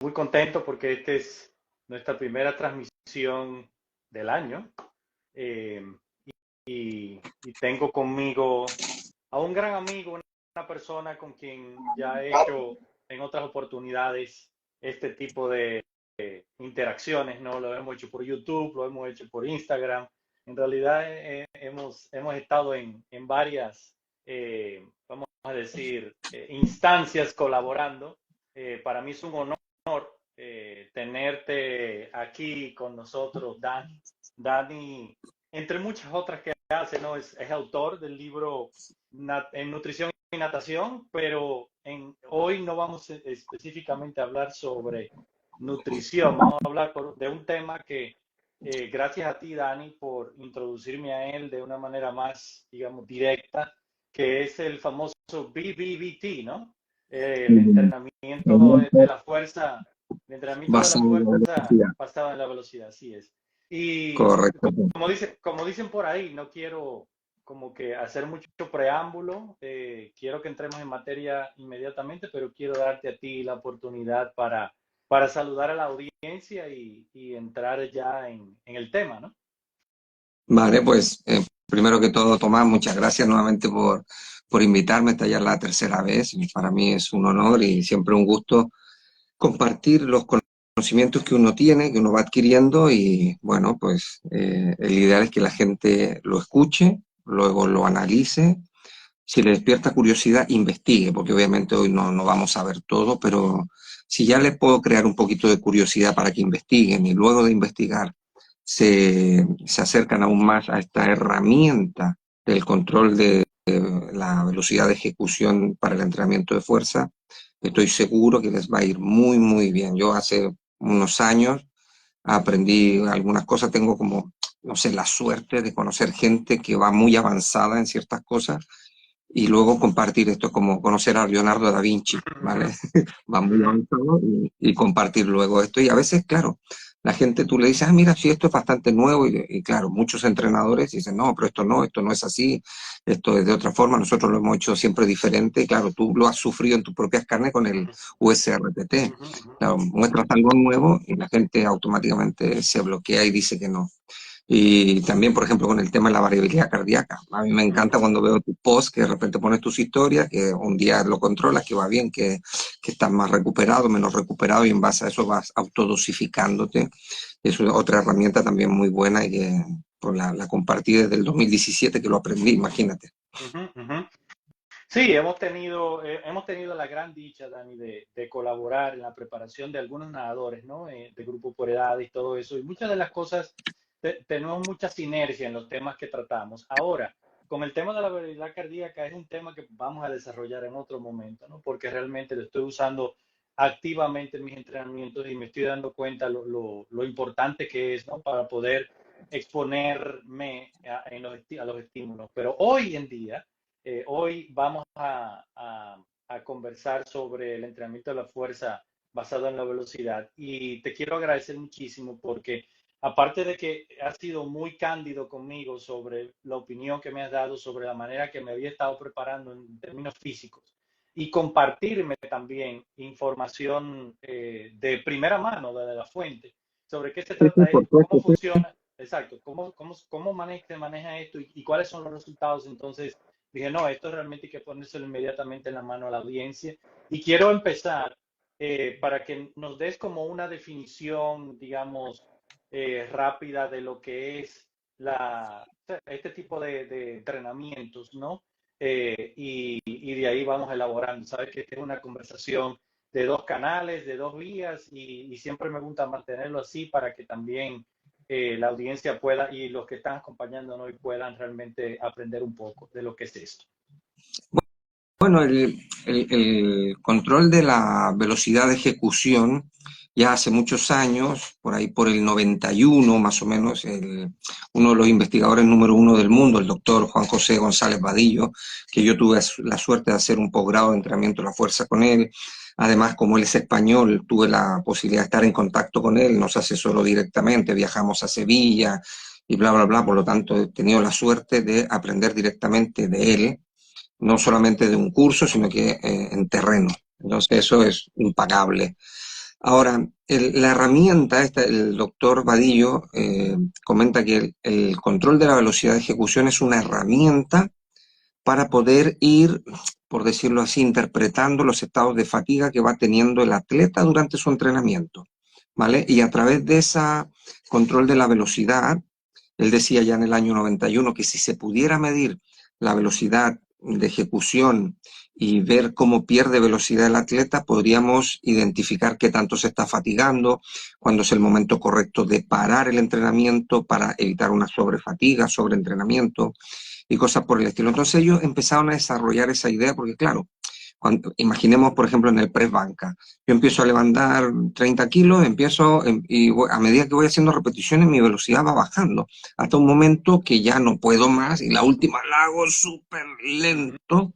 muy contento porque esta es nuestra primera transmisión del año. eh, y tengo conmigo a un gran amigo, una persona con quien ya he hecho en otras oportunidades este tipo de interacciones, ¿no? Lo hemos hecho por YouTube, lo hemos hecho por Instagram. En realidad hemos estado en varias, vamos a decir, instancias colaborando. Para mí es un honor tenerte aquí con nosotros, Dani. Dani, entre muchas otras que hace, ¿no? Es autor del libro en nutrición y natación, pero hoy no vamos específicamente a hablar sobre nutrición, vamos a hablar de un tema que, gracias a ti, Dani, por introducirme a él de una manera más, digamos, directa, que es el famoso BBBT, ¿no? El entrenamiento de la fuerza, el entrenamiento de la Basado en la fuerza velocidad. basado en la velocidad, así es. Y Correcto. como dicen por ahí, no quiero como que hacer mucho preámbulo, quiero que entremos en materia inmediatamente, pero quiero darte a ti la oportunidad para saludar a la audiencia y entrar ya en el tema, ¿no? Vale, pues primero que todo, Tomás, muchas gracias nuevamente por invitarme. Esta ya es la tercera vez y para mí es un honor y siempre un gusto compartir los conocimientos que uno tiene, que uno va adquiriendo y bueno, pues el ideal es que la gente lo escuche, luego lo analice. Si le despierta curiosidad, investigue, porque obviamente hoy no vamos a ver todo, pero si ya les puedo crear un poquito de curiosidad para que investiguen y luego de investigar se acercan aún más a esta herramienta del control de la velocidad de ejecución para el entrenamiento de fuerza, estoy seguro que les va a ir muy, muy bien. Yo hace unos años aprendí algunas cosas, tengo como, no sé, la suerte de conocer gente que va muy avanzada en ciertas cosas y luego compartir esto, como conocer a Leonardo da Vinci, ¿vale? Ujú, Va muy ujú, avanzado y compartir luego esto. Y a veces, claro, la gente tú le dices, ah, mira, sí, esto es bastante nuevo. Y claro, muchos entrenadores dicen, no, pero esto no es así, esto es de otra forma, nosotros lo hemos hecho siempre diferente. Y claro, tú lo has sufrido en tus propias carnes con el ujú, USRPT. ujú, ujú. Claro, muestras algo nuevo y la gente automáticamente se bloquea y dice que no. Y también, por ejemplo, con el tema de la variabilidad cardíaca. A mí me encanta Ujú. cuando veo tu post, que de repente pones tus historias, que un día lo controlas, que va bien, que estás más recuperado, menos recuperado, y en base a eso vas autodosificándote. Es otra herramienta también muy buena y que pues, la compartí desde el 2017 que lo aprendí, imagínate. Ujú, ujú. Sí, hemos tenido la gran dicha, Dani, de colaborar en la preparación de algunos nadadores, ¿no? De grupo por edad y todo eso. Y muchas de las cosas, tenemos mucha sinergia en los temas que tratamos. Ahora, con el tema de la variabilidad cardíaca, es un tema que vamos a desarrollar en otro momento, ¿no? Porque realmente lo estoy usando activamente en mis entrenamientos y me estoy dando cuenta lo importante que es, ¿no? Para poder exponerme a los estímulos. Pero hoy en día hoy vamos a conversar sobre el entrenamiento de la fuerza basado en la velocidad y te quiero agradecer muchísimo porque aparte de que has sido muy cándido conmigo sobre la opinión que me has dado sobre la manera que me había estado preparando en términos físicos y compartirme también información de primera mano, de la fuente, sobre qué se Sí, sí, trata por esto, cómo supuesto, sí. funciona, exacto, se maneja esto y cuáles son los resultados. Entonces, dije, no, esto realmente hay que ponérselo inmediatamente en la mano a la audiencia. Y quiero empezar para que nos des como una definición, digamos, rápida de lo que es este tipo de entrenamientos, ¿no? Y de ahí vamos elaborando. Sabes que esta es una conversación de dos canales, de dos vías, y siempre me gusta mantenerlo así para que también la audiencia pueda y los que están acompañándonos hoy puedan realmente aprender un poco de lo que es esto. Bueno, el control de la velocidad de ejecución ya hace muchos años, por ahí por el 91 más o menos, uno de los investigadores número uno del mundo, el doctor Juan José González Vadillo, que yo tuve la suerte de hacer un posgrado de entrenamiento de la fuerza con él. Además, como él es español, tuve la posibilidad de estar en contacto con él, nos asesoró directamente, viajamos a Sevilla y bla, bla, bla. Por lo tanto, he tenido la suerte de aprender directamente de él, no solamente de un curso, sino que en terreno. Entonces eso es impagable. Ahora, la herramienta, esta, el doctor Vadillo comenta que el control de la velocidad de ejecución es una herramienta para poder ir, por decirlo así, interpretando los estados de fatiga que va teniendo el atleta durante su entrenamiento, ¿vale? Y a través de ese control de la velocidad, él decía ya en el año 91 que si se pudiera medir la velocidad de ejecución y ver cómo pierde velocidad el atleta, podríamos identificar qué tanto se está fatigando, cuándo es el momento correcto de parar el entrenamiento para evitar una sobrefatiga, sobreentrenamiento y cosas por el estilo. Entonces ellos empezaron a desarrollar esa idea porque, claro, imaginemos, por ejemplo, en el press banca. Yo empiezo a levantar 30 kilos, a medida que voy haciendo repeticiones, mi velocidad va bajando, hasta un momento que ya no puedo más y la última la hago súper lento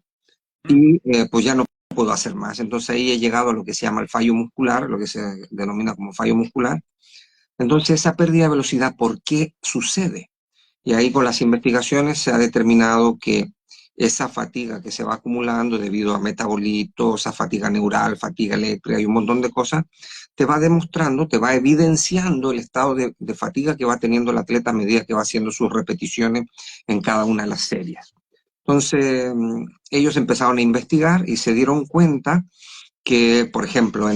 y pues ya no puedo hacer más. Entonces ahí he llegado a lo que se llama el fallo muscular, lo que se denomina como fallo muscular. Entonces esa pérdida de velocidad, ¿por qué sucede? Y ahí con las investigaciones se ha determinado que esa fatiga que se va acumulando debido a metabolitos, a fatiga neural, fatiga eléctrica y un montón de cosas, te va demostrando, te va evidenciando el estado de fatiga que va teniendo el atleta a medida que va haciendo sus repeticiones en cada una de las series. Entonces, ellos empezaron a investigar y se dieron cuenta que, por ejemplo,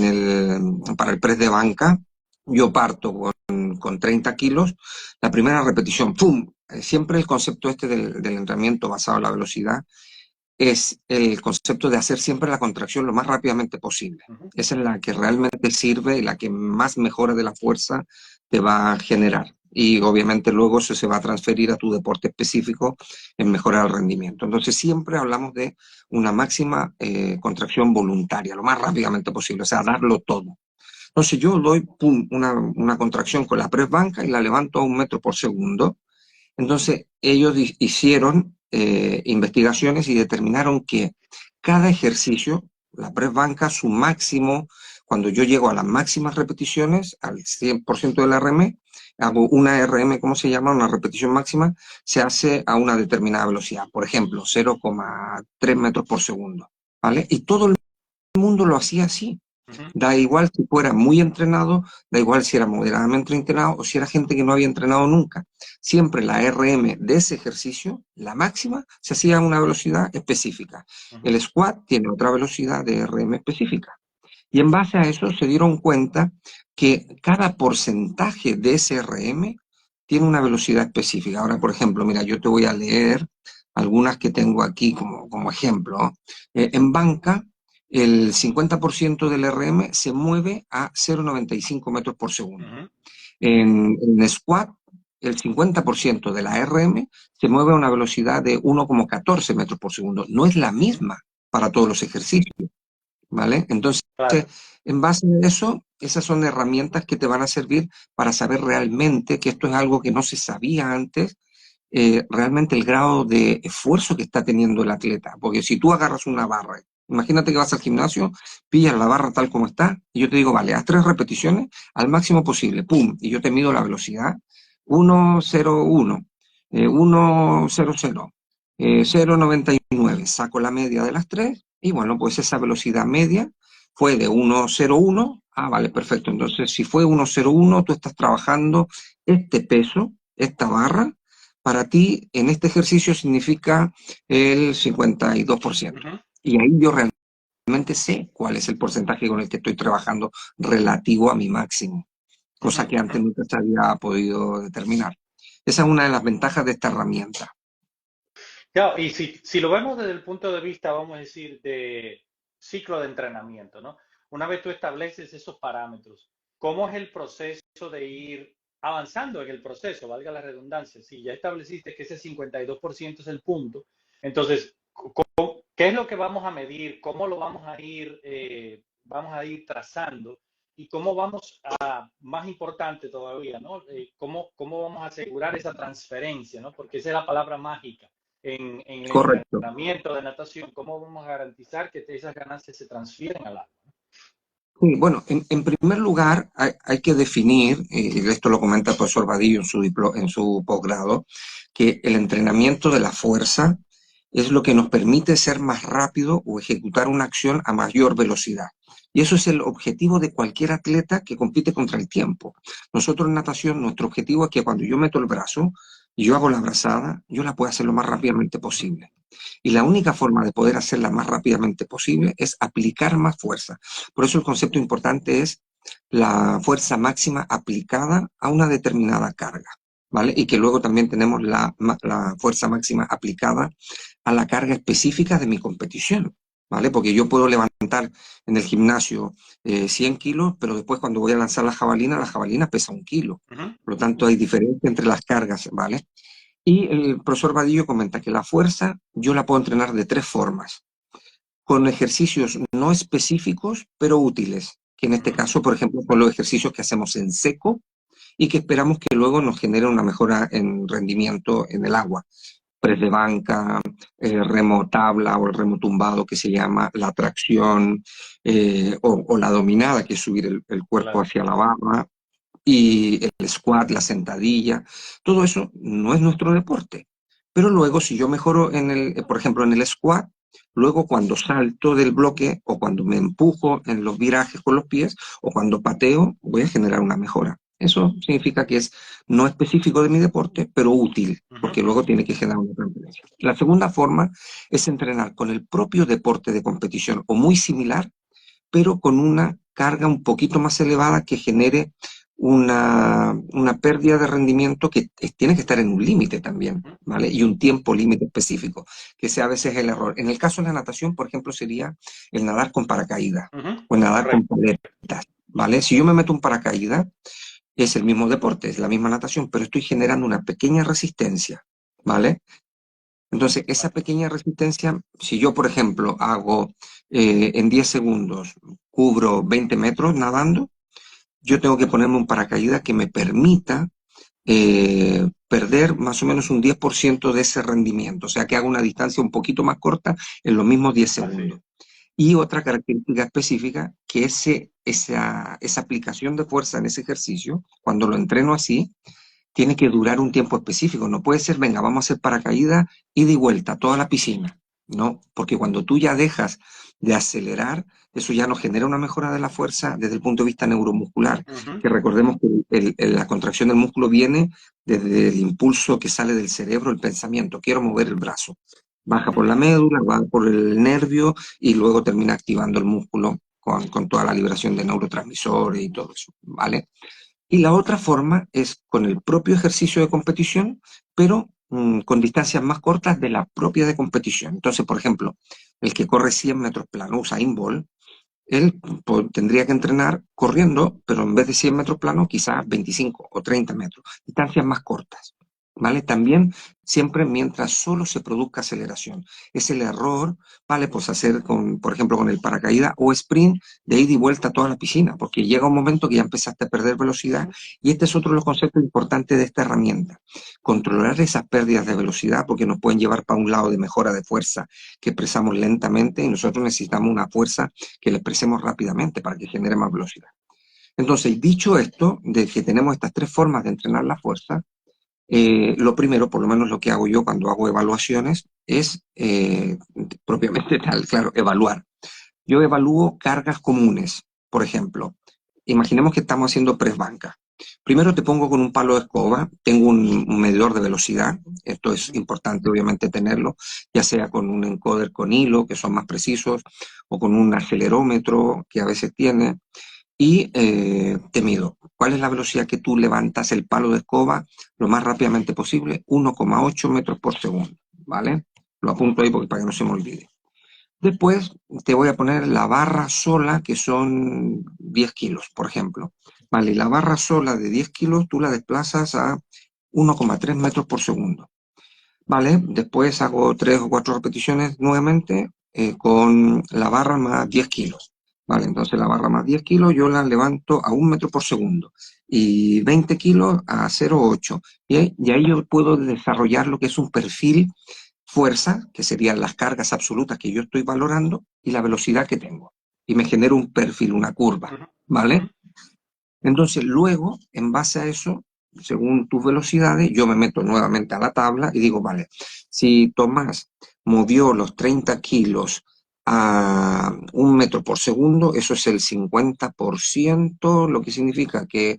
para el press de banca, yo parto con 30 kilos, la primera repetición, ¡pum! Siempre el concepto este del entrenamiento basado en la velocidad es el concepto de hacer siempre la contracción lo más rápidamente posible. Esa es la que realmente sirve y la que más mejora de la fuerza te va a generar. Y obviamente luego eso se va a transferir a tu deporte específico en mejorar el rendimiento. Entonces siempre hablamos de una máxima contracción voluntaria, lo más rápidamente posible, o sea, darlo todo. Entonces yo doy pum, una contracción con la press banca y la levanto a 1 metro por segundo. Entonces, ellos hicieron investigaciones y determinaron que cada ejercicio, la press banca, su máximo, cuando yo llego a las máximas repeticiones, al 100% del RM, hago una RM, ¿cómo se llama? Una repetición máxima, se hace a una determinada velocidad, por ejemplo, 0,3 metros por segundo, ¿vale? Y todo el mundo lo hacía así. Da igual si fuera muy entrenado, da igual si era moderadamente entrenado o si era gente que no había entrenado nunca. Siempre la RM de ese ejercicio, la máxima, se hacía a una velocidad específica. El squat tiene otra velocidad de RM específica. Y en base a eso se dieron cuenta que cada porcentaje de ese RM tiene una velocidad específica. Ahora, por ejemplo, mira, yo te voy a leer algunas que tengo aquí como ejemplo. En banca, el 50% del RM se mueve a 0,95 metros por segundo. En squat, el 50% de la RM se mueve a una velocidad de 1,14 metros por segundo. No es la misma para todos los ejercicios, ¿vale? Entonces, Claro. en base a eso, esas son herramientas que te van a servir para saber realmente que esto es algo que no se sabía antes, realmente el grado de esfuerzo que está teniendo el atleta. Porque si tú agarras una barra, imagínate que vas al gimnasio, pillas la barra tal como está, y yo te digo, vale, haz 3 repeticiones al máximo posible, pum, y yo te mido la velocidad, 1,01, 1,00, 0,99, saco la media de las 3, y bueno, pues esa velocidad media fue de 1,01, vale, perfecto, entonces si fue 1,01, tú estás trabajando este peso, esta barra, para ti en este ejercicio significa el 52%. Y ahí yo realmente sé cuál es el porcentaje con el que estoy trabajando relativo a mi máximo, cosa que antes nunca se había podido determinar. Esa es una de las ventajas de esta herramienta. Claro, y si lo vemos desde el punto de vista, vamos a decir, de ciclo de entrenamiento, ¿no? Una vez tú estableces esos parámetros, ¿cómo es el proceso de ir avanzando en el proceso? Valga la redundancia. Si ya estableciste que ese 52% es el punto, entonces, ¿qué es lo que vamos a medir? ¿Cómo lo vamos a ir trazando? ¿Y cómo vamos a, más importante todavía, ¿no? ¿Cómo vamos a asegurar esa transferencia, ¿no? Porque esa es la palabra mágica en el Correcto. entrenamiento de natación. ¿Cómo vamos a garantizar que esas ganancias se transfieren al agua? Sí, bueno, en primer lugar hay que definir, y esto lo comenta el profesor Vadillo en su posgrado, que el entrenamiento de la fuerza es lo que nos permite ser más rápido o ejecutar una acción a mayor velocidad. Y eso es el objetivo de cualquier atleta que compite contra el tiempo. Nosotros en natación, nuestro objetivo es que cuando yo meto el brazo y yo hago la brazada, yo la pueda hacer lo más rápidamente posible. Y la única forma de poder hacerla más rápidamente posible es aplicar más fuerza. Por eso el concepto importante es la fuerza máxima aplicada a una determinada carga, ¿vale? Y que luego también tenemos la fuerza máxima aplicada a la carga específica de mi competición, ¿vale? Porque yo puedo levantar en el gimnasio 100 kilos, pero después cuando voy a lanzar la jabalina pesa 1 kilo. Por lo tanto, hay diferencia entre las cargas, ¿vale? Y el profesor Vadillo comenta que la fuerza yo la puedo entrenar de 3 formas, con ejercicios no específicos, pero útiles, que en este caso, por ejemplo, son los ejercicios que hacemos en seco y que esperamos que luego nos genere una mejora en rendimiento en el agua. Press de banca, remo tabla o el remo tumbado que se llama, la tracción o la dominada, que es subir el cuerpo Claro. hacia la barra, y el squat, la sentadilla, todo eso no es nuestro deporte. Pero luego, si yo mejoro por ejemplo, en el squat, luego cuando salto del bloque o cuando me empujo en los virajes con los pies o cuando pateo, voy a generar una mejora. Eso significa que es no específico de mi deporte, pero útil, porque luego tiene que generar una transferencia. La segunda forma es entrenar con el propio deporte de competición o muy similar, pero con una carga un poquito más elevada que genere una pérdida de rendimiento que tiene que estar en un límite también, ¿vale? Y un tiempo límite específico, que sea a veces el error. En el caso de la natación, por ejemplo, sería el nadar con paracaídas o el nadar con paletas, ¿vale? Si yo me meto un paracaídas, es el mismo deporte, es la misma natación, pero estoy generando una pequeña resistencia, ¿vale? Entonces, esa pequeña resistencia, si yo, por ejemplo, hago en 10 segundos, cubro 20 metros nadando, yo tengo que ponerme un paracaídas que me permita perder más o menos un 10% de ese rendimiento, o sea, que haga una distancia un poquito más corta en los mismos 10 segundos. Y otra característica específica, que esa aplicación de fuerza en ese ejercicio, cuando lo entreno así, tiene que durar un tiempo específico. No puede ser, venga, vamos a hacer paracaídas, ida y vuelta, toda la piscina. No, porque cuando tú ya dejas de acelerar, eso ya no genera una mejora de la fuerza desde el punto de vista neuromuscular. Que recordemos que la contracción del músculo viene desde el impulso que sale del cerebro, el pensamiento, quiero mover el brazo. Baja por la médula, va por el nervio y luego termina activando el músculo con toda la liberación de neurotransmisores y todo eso, ¿vale? Y la otra forma es con el propio ejercicio de competición, pero con distancias más cortas de la propia de competición. Entonces, por ejemplo, el que corre 100 metros plano, Usain Bolt, él tendría que entrenar corriendo, pero en vez de 100 metros plano, quizás 25 o 30 metros, distancias más cortas. ¿Vale? También siempre mientras solo se produzca aceleración. Es el error, ¿vale? Pues hacer, por ejemplo, con el paracaídas o sprint de ida y vuelta a toda la piscina, porque llega un momento que ya empezaste a perder velocidad y este es otro de los conceptos importantes de esta herramienta. Controlar esas pérdidas de velocidad porque nos pueden llevar para un lado de mejora de fuerza que expresamos lentamente y nosotros necesitamos una fuerza que le expresemos rápidamente para que genere más velocidad. Entonces, dicho esto, de que tenemos estas 3 formas de entrenar la fuerza, lo primero, por lo menos lo que hago yo cuando hago evaluaciones, es propiamente tal, claro, evaluar. Yo evalúo cargas comunes, por ejemplo. Imaginemos que estamos haciendo press banca. Primero te pongo con un palo de escoba, tengo un medidor de velocidad, esto es importante obviamente tenerlo, ya sea con un encoder con hilo, que son más precisos, o con un acelerómetro que a veces tiene, y te mido. ¿Cuál es la velocidad que tú levantas el palo de escoba lo más rápidamente posible? 1,8 metros por segundo, ¿vale? Lo apunto ahí para que no se me olvide. Después te voy a poner la barra sola, que son 10 kilos, por ejemplo. Vale, la barra sola de 10 kilos tú la desplazas a 1,3 metros por segundo. Vale, después hago 3 o 4 repeticiones nuevamente con la barra más 10 kilos. Vale, entonces la barra más 10 kilos yo la levanto a 1 metro por segundo y 20 kilos a 0,8. Y ahí yo puedo desarrollar lo que es un perfil fuerza, que serían las cargas absolutas que yo estoy valorando, y la velocidad que tengo. Y me genero un perfil, una curva, ¿vale? Entonces, luego, en base a eso, según tus velocidades, yo me meto nuevamente a la tabla y digo, vale, si Tomás movió los 30 kilos a 1 metro por segundo, eso es el 50%, lo que significa que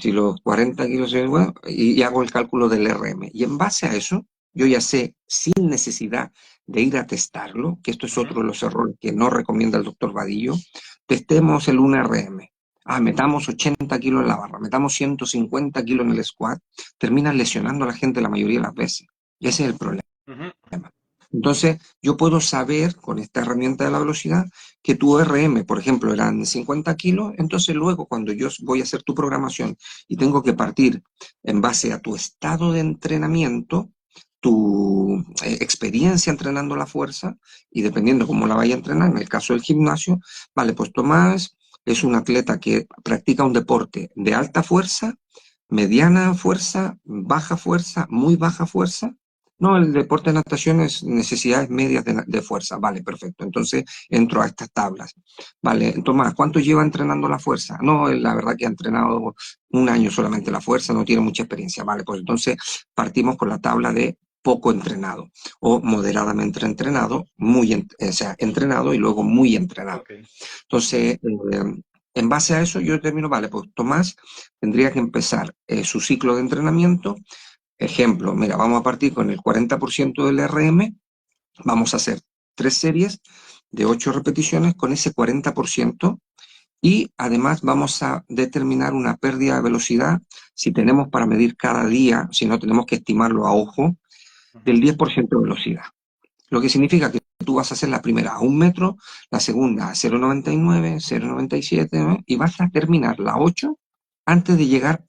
si los 40 kilos, bueno, y hago el cálculo del RM. Y en base a eso, yo ya sé, sin necesidad de ir a testarlo, que esto es otro de los errores que no recomienda el doctor Vadillo, testemos el 1RM. Metamos 80 kilos en la barra, metamos 150 kilos en el squat, terminan lesionando a la gente la mayoría de las veces. Y ese es el problema. Entonces, yo puedo saber con esta herramienta de la velocidad que tu RM, por ejemplo, eran 50 kilos, entonces luego cuando yo voy a hacer tu programación y tengo que partir en base a tu estado de entrenamiento, tu experiencia entrenando la fuerza, y dependiendo cómo la vaya a entrenar, en el caso del gimnasio, vale, pues Tomás es un atleta que practica un deporte de alta fuerza, mediana fuerza, baja fuerza, muy baja fuerza. No, el deporte de natación es necesidades medias de fuerza. Vale, perfecto. Entonces entro a estas tablas. Vale, Tomás, ¿cuánto lleva entrenando la fuerza? No, la verdad que ha entrenado 1 año solamente la fuerza, no tiene mucha experiencia. Vale, pues entonces partimos con la tabla de poco entrenado o moderadamente entrenado, o sea, entrenado y luego muy entrenado. Okay. Entonces, en base a eso yo determino, vale, pues Tomás tendría que empezar su ciclo de entrenamiento. Ejemplo, mira, vamos a partir con el 40% del RM, vamos a hacer 3 series de 8 repeticiones con ese 40% y además vamos a determinar una pérdida de velocidad, si tenemos para medir cada día, si no tenemos que estimarlo a ojo, del 10% de velocidad. Lo que significa que tú vas a hacer la primera a 1 metro, la segunda a 0,99, 0,97 ¿no? Y vas a terminar la 8 antes de llegar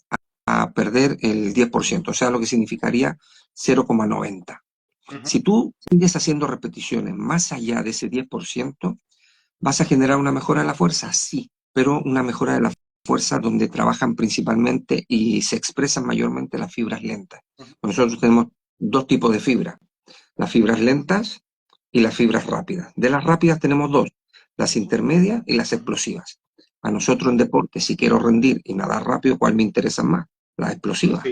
a perder el 10%, o sea, lo que significaría 0,90. Si tú sigues haciendo repeticiones más allá de ese 10%, ¿vas a generar una mejora de la fuerza? Sí, pero una mejora de la fuerza donde trabajan principalmente y se expresan mayormente las fibras lentas. Nosotros tenemos 2 tipos de fibras, las fibras lentas y las fibras rápidas. De las rápidas tenemos 2, las intermedias y las explosivas. A nosotros en deporte, si quiero rendir y nadar rápido, ¿cuál me interesa más? Las explosivas,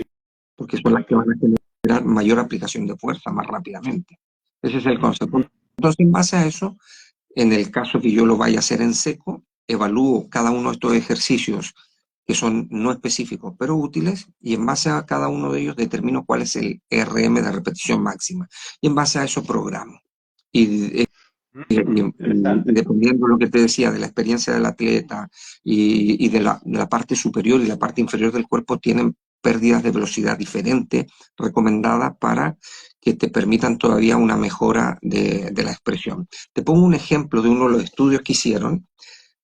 porque son las que van a generar mayor aplicación de fuerza más rápidamente. Ese es el concepto. Entonces, en base a eso, en el caso que yo lo vaya a hacer en seco, evalúo cada uno de estos ejercicios que son no específicos, pero útiles, y en base a cada uno de ellos determino cuál es el RM de repetición máxima. Y en base a eso programo. Y dependiendo de lo que te decía, de la experiencia del atleta y de la parte superior y la parte inferior del cuerpo, tienen pérdidas de velocidad diferentes recomendadas para que te permitan todavía una mejora de la expresión. Te pongo un ejemplo de uno de los estudios que hicieron.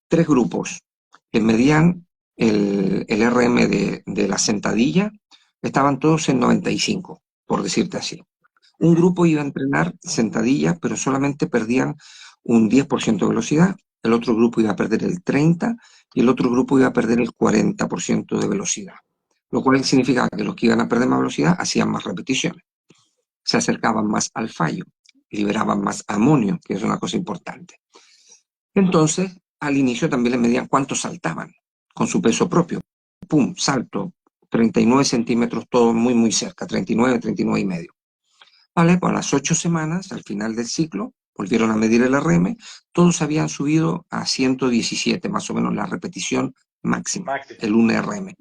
3 grupos que medían el RM de la sentadilla, estaban todos en 95, por decirte así. Un grupo iba a entrenar sentadilla, pero solamente perdían un 10% de velocidad, el otro grupo iba a perder el 30% y el otro grupo iba a perder el 40% de velocidad. Lo cual significa que los que iban a perder más velocidad hacían más repeticiones, se acercaban más al fallo, liberaban más amonio, que es una cosa importante. Entonces, al inicio también les medían cuánto saltaban con su peso propio. ¡Pum! Salto, 39 centímetros, todo muy, muy cerca, 39, 39 y medio. Vale, pues a las 8 semanas, al final del ciclo, volvieron a medir el RM, todos habían subido a 117, más o menos la repetición máxima, el 1RM,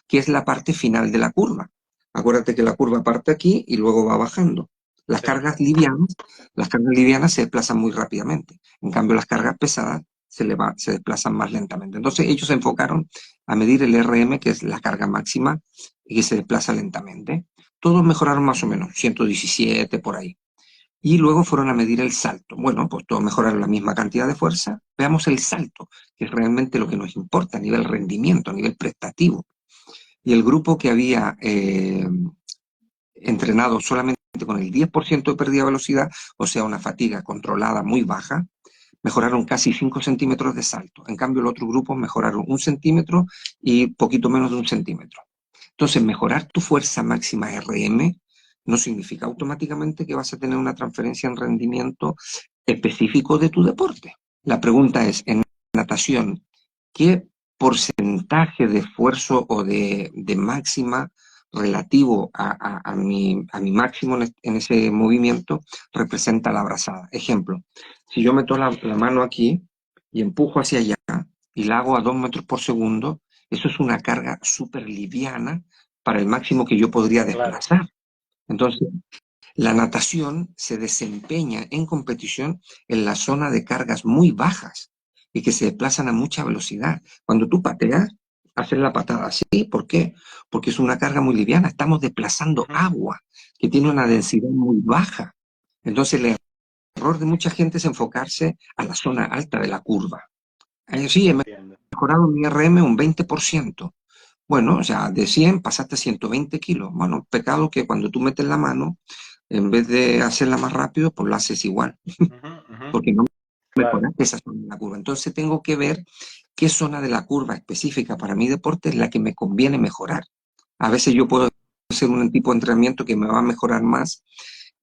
que es la parte final de la curva. Acuérdate que la curva parte aquí y luego va bajando. Las cargas livianas se desplazan muy rápidamente. En cambio, las cargas pesadas se desplazan más lentamente. Entonces, ellos se enfocaron a medir el RM, que es la carga máxima, y que se desplaza lentamente. Todos mejoraron más o menos, 117 por ahí. Y luego fueron a medir el salto. Bueno, pues todos mejoraron la misma cantidad de fuerza. Veamos el salto, que es realmente lo que nos importa a nivel rendimiento, a nivel prestativo. Y el grupo que había entrenado solamente con el 10% de pérdida de velocidad, o sea, una fatiga controlada muy baja, mejoraron casi 5 centímetros de salto. En cambio, el otro grupo mejoraron 1 centímetro y poquito menos de 1 centímetro. Entonces, mejorar tu fuerza máxima RM no significa automáticamente que vas a tener una transferencia en rendimiento específico de tu deporte. La pregunta es, en natación, ¿qué porcentaje de esfuerzo o de máxima relativo a mi máximo en ese movimiento representa la brazada. Ejemplo, si yo meto la mano aquí y empujo hacia allá y la hago a 2 metros por segundo, eso es una carga súper liviana para el máximo que yo podría claro. desplazar. Entonces, la natación se desempeña en competición en la zona de cargas muy bajas y que se desplazan a mucha velocidad. Cuando tú pateas, haces la patada así. ¿Por qué? Porque es una carga muy liviana. Estamos desplazando Ujú, agua que tiene una densidad muy baja. Entonces, el error de mucha gente es enfocarse a la zona alta de la curva. Sí, he entiendo. mejorado mi RM un 20%. Bueno, o sea, de 100 pasaste a 120 kilos. Bueno, pecado que cuando tú metes la mano, en vez de hacerla más rápido, pues lo haces igual, Ujú, ujú, porque no claro. mejoraste esa zona de la curva. Entonces tengo que ver qué zona de la curva específica para mi deporte es la que me conviene mejorar. A veces yo puedo hacer un tipo de entrenamiento que me va a mejorar más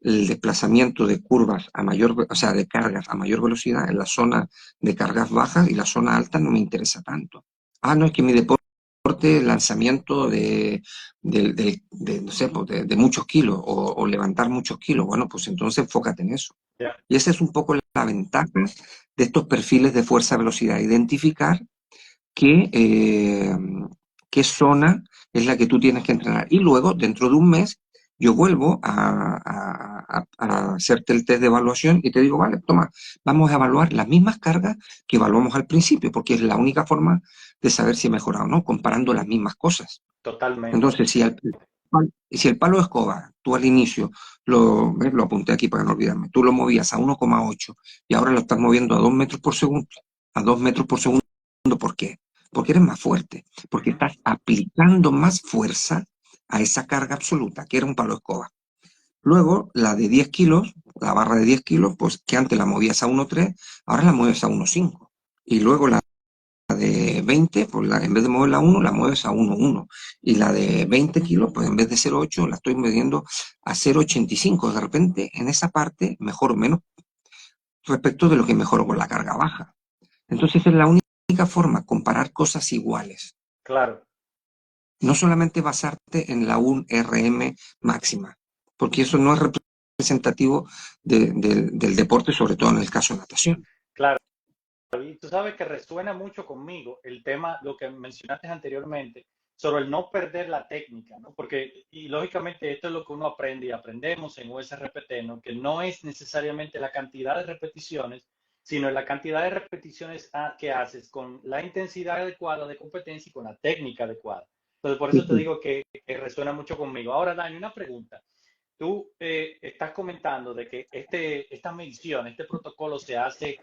el desplazamiento de curvas a mayor, o sea, de cargas a mayor velocidad en la zona de cargas bajas y la zona alta no me interesa tanto. Ah, no, es que mi deporte es lanzamiento no sé, pues, de muchos kilos o levantar muchos kilos. Bueno, pues entonces enfócate en eso. Ya. Y esa es un poco la ventaja de estos perfiles de fuerza-velocidad, identificar qué, qué zona es la que tú tienes que entrenar. Y luego, dentro de un mes, yo vuelvo a hacerte el test de evaluación y te digo, vale, toma, vamos a evaluar las mismas cargas que evaluamos al principio, porque es la única forma de saber si he mejorado o no, comparando las mismas cosas. Totalmente. Entonces, si el palo de escoba, tú al inicio, lo apunté aquí para no olvidarme, tú lo movías a 1,8 y ahora lo estás moviendo a 2 metros por segundo, a 2 metros por segundo, ¿por qué? Porque eres más fuerte, porque Ujú, estás aplicando más fuerza a esa carga absoluta, que era un palo de escoba. Luego, la de 10 kilos, la barra de 10 kilos, pues que antes la movías a 1,3, ahora la mueves a 1,5. Y luego la de 20, pues en vez de moverla a 1, la mueves a 1,1. Y la de 20 kilos, pues en vez de 0,8, la estoy midiendo a 0,85. De repente, en esa parte, mejoro menos respecto de lo que mejoro con la carga baja. Entonces, es la única forma, comparar cosas iguales. claro. No solamente basarte en la 1 RM máxima, porque eso no es representativo del deporte, sobre todo en el caso de natación. Claro. Y tú sabes que resuena mucho conmigo el tema, lo que mencionaste anteriormente, sobre el no perder la técnica, ¿no? Porque, y lógicamente esto es lo que uno aprende y aprendemos en USRPT, ¿no? Que no es necesariamente la cantidad de repeticiones, sino la cantidad de repeticiones que haces con la intensidad adecuada de competencia y con la técnica adecuada. Entonces, por eso te digo que resuena mucho conmigo. Ahora, Dani, una pregunta. Tú estás comentando de que esta medición, este protocolo se hace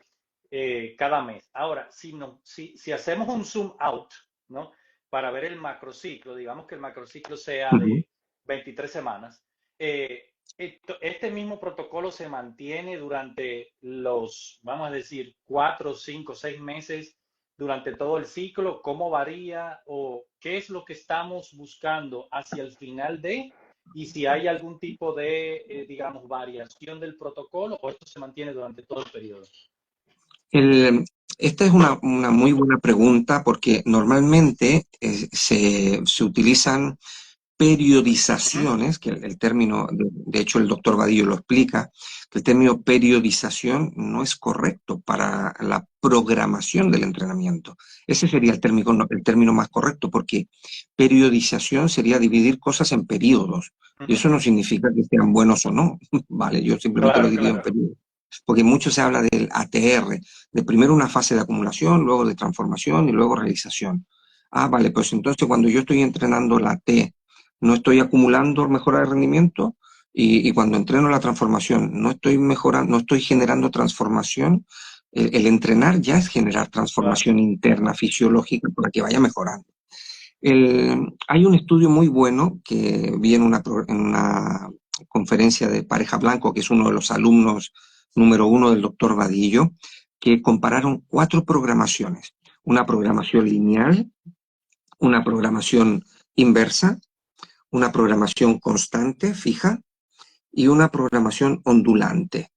cada mes. Ahora, si hacemos un zoom out, ¿no? Para ver el macrociclo, digamos que el macrociclo sea Uh-huh. de 23 semanas, este mismo protocolo se mantiene durante los, vamos a decir, 4, 5, 6 meses durante todo el ciclo. ¿Cómo varía o qué es lo que estamos buscando hacia el final de? Y si hay algún tipo de, digamos, variación del protocolo o esto se mantiene durante todo el periodo. El- Esta es una muy buena pregunta porque normalmente se utilizan Ujú, periodizaciones, que el término, de hecho el doctor Vadillo lo explica, que el término periodización no es correcto para la programación del entrenamiento. Ese sería el término más correcto porque periodización sería dividir cosas en periodos. Y ujú. eso no significa que sean buenos o no, ¿vale? Yo simplemente lo Claro, divido en claro. periodos. Porque mucho se habla del ATR, de primero una fase de acumulación, luego de transformación y luego realización. Ah, vale, pues entonces cuando yo estoy entrenando la T, no estoy acumulando mejora de rendimiento y cuando entreno la transformación no estoy mejorando, no estoy generando transformación. El entrenar ya es generar Claro. transformación interna fisiológica para que vaya mejorando. Hay un estudio muy bueno que vi en una conferencia de Pareja Blanco, que es uno de los alumnos número uno del doctor Vadillo, que compararon 4 programaciones. Una programación lineal, una programación inversa, una programación constante, fija, y una programación ondulante.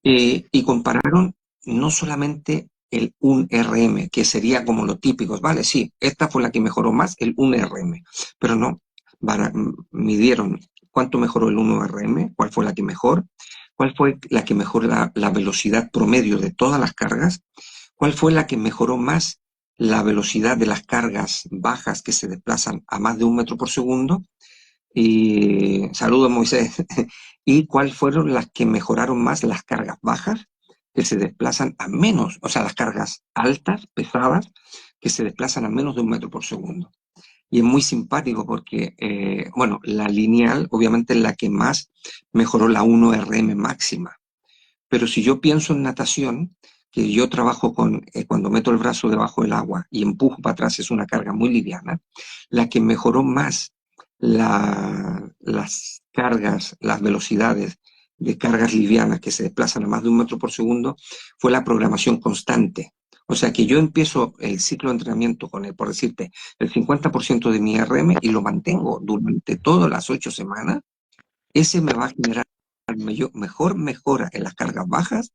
Y compararon no solamente el 1 RM, que sería como lo típico, vale, sí, esta fue la que mejoró más, el 1 RM, pero no, midieron cuánto mejoró el 1RM, cuál fue la que mejor, cuál fue la que mejoró la velocidad promedio de todas las cargas, cuál fue la que mejoró más la velocidad de las cargas bajas que se desplazan a más de 1 metro por segundo, y saludos Moisés, y cuál fueron las que mejoraron más las cargas bajas que se desplazan a menos, o sea, las cargas altas, pesadas, que se desplazan a menos de 1 metro por segundo. Y es muy simpático porque, bueno, la lineal obviamente es la que más mejoró la 1RM máxima. Pero si yo pienso en natación, que yo trabajo cuando meto el brazo debajo del agua y empujo para atrás, es una carga muy liviana, la que mejoró más las cargas, las velocidades de cargas livianas que se desplazan a más de 1 metro por segundo fue la programación constante. O sea que yo empiezo el ciclo de entrenamiento con por decirte, el 50% de mi RM y lo mantengo durante todas las 8 semanas. Ese me va a generar mejor mejora en las cargas bajas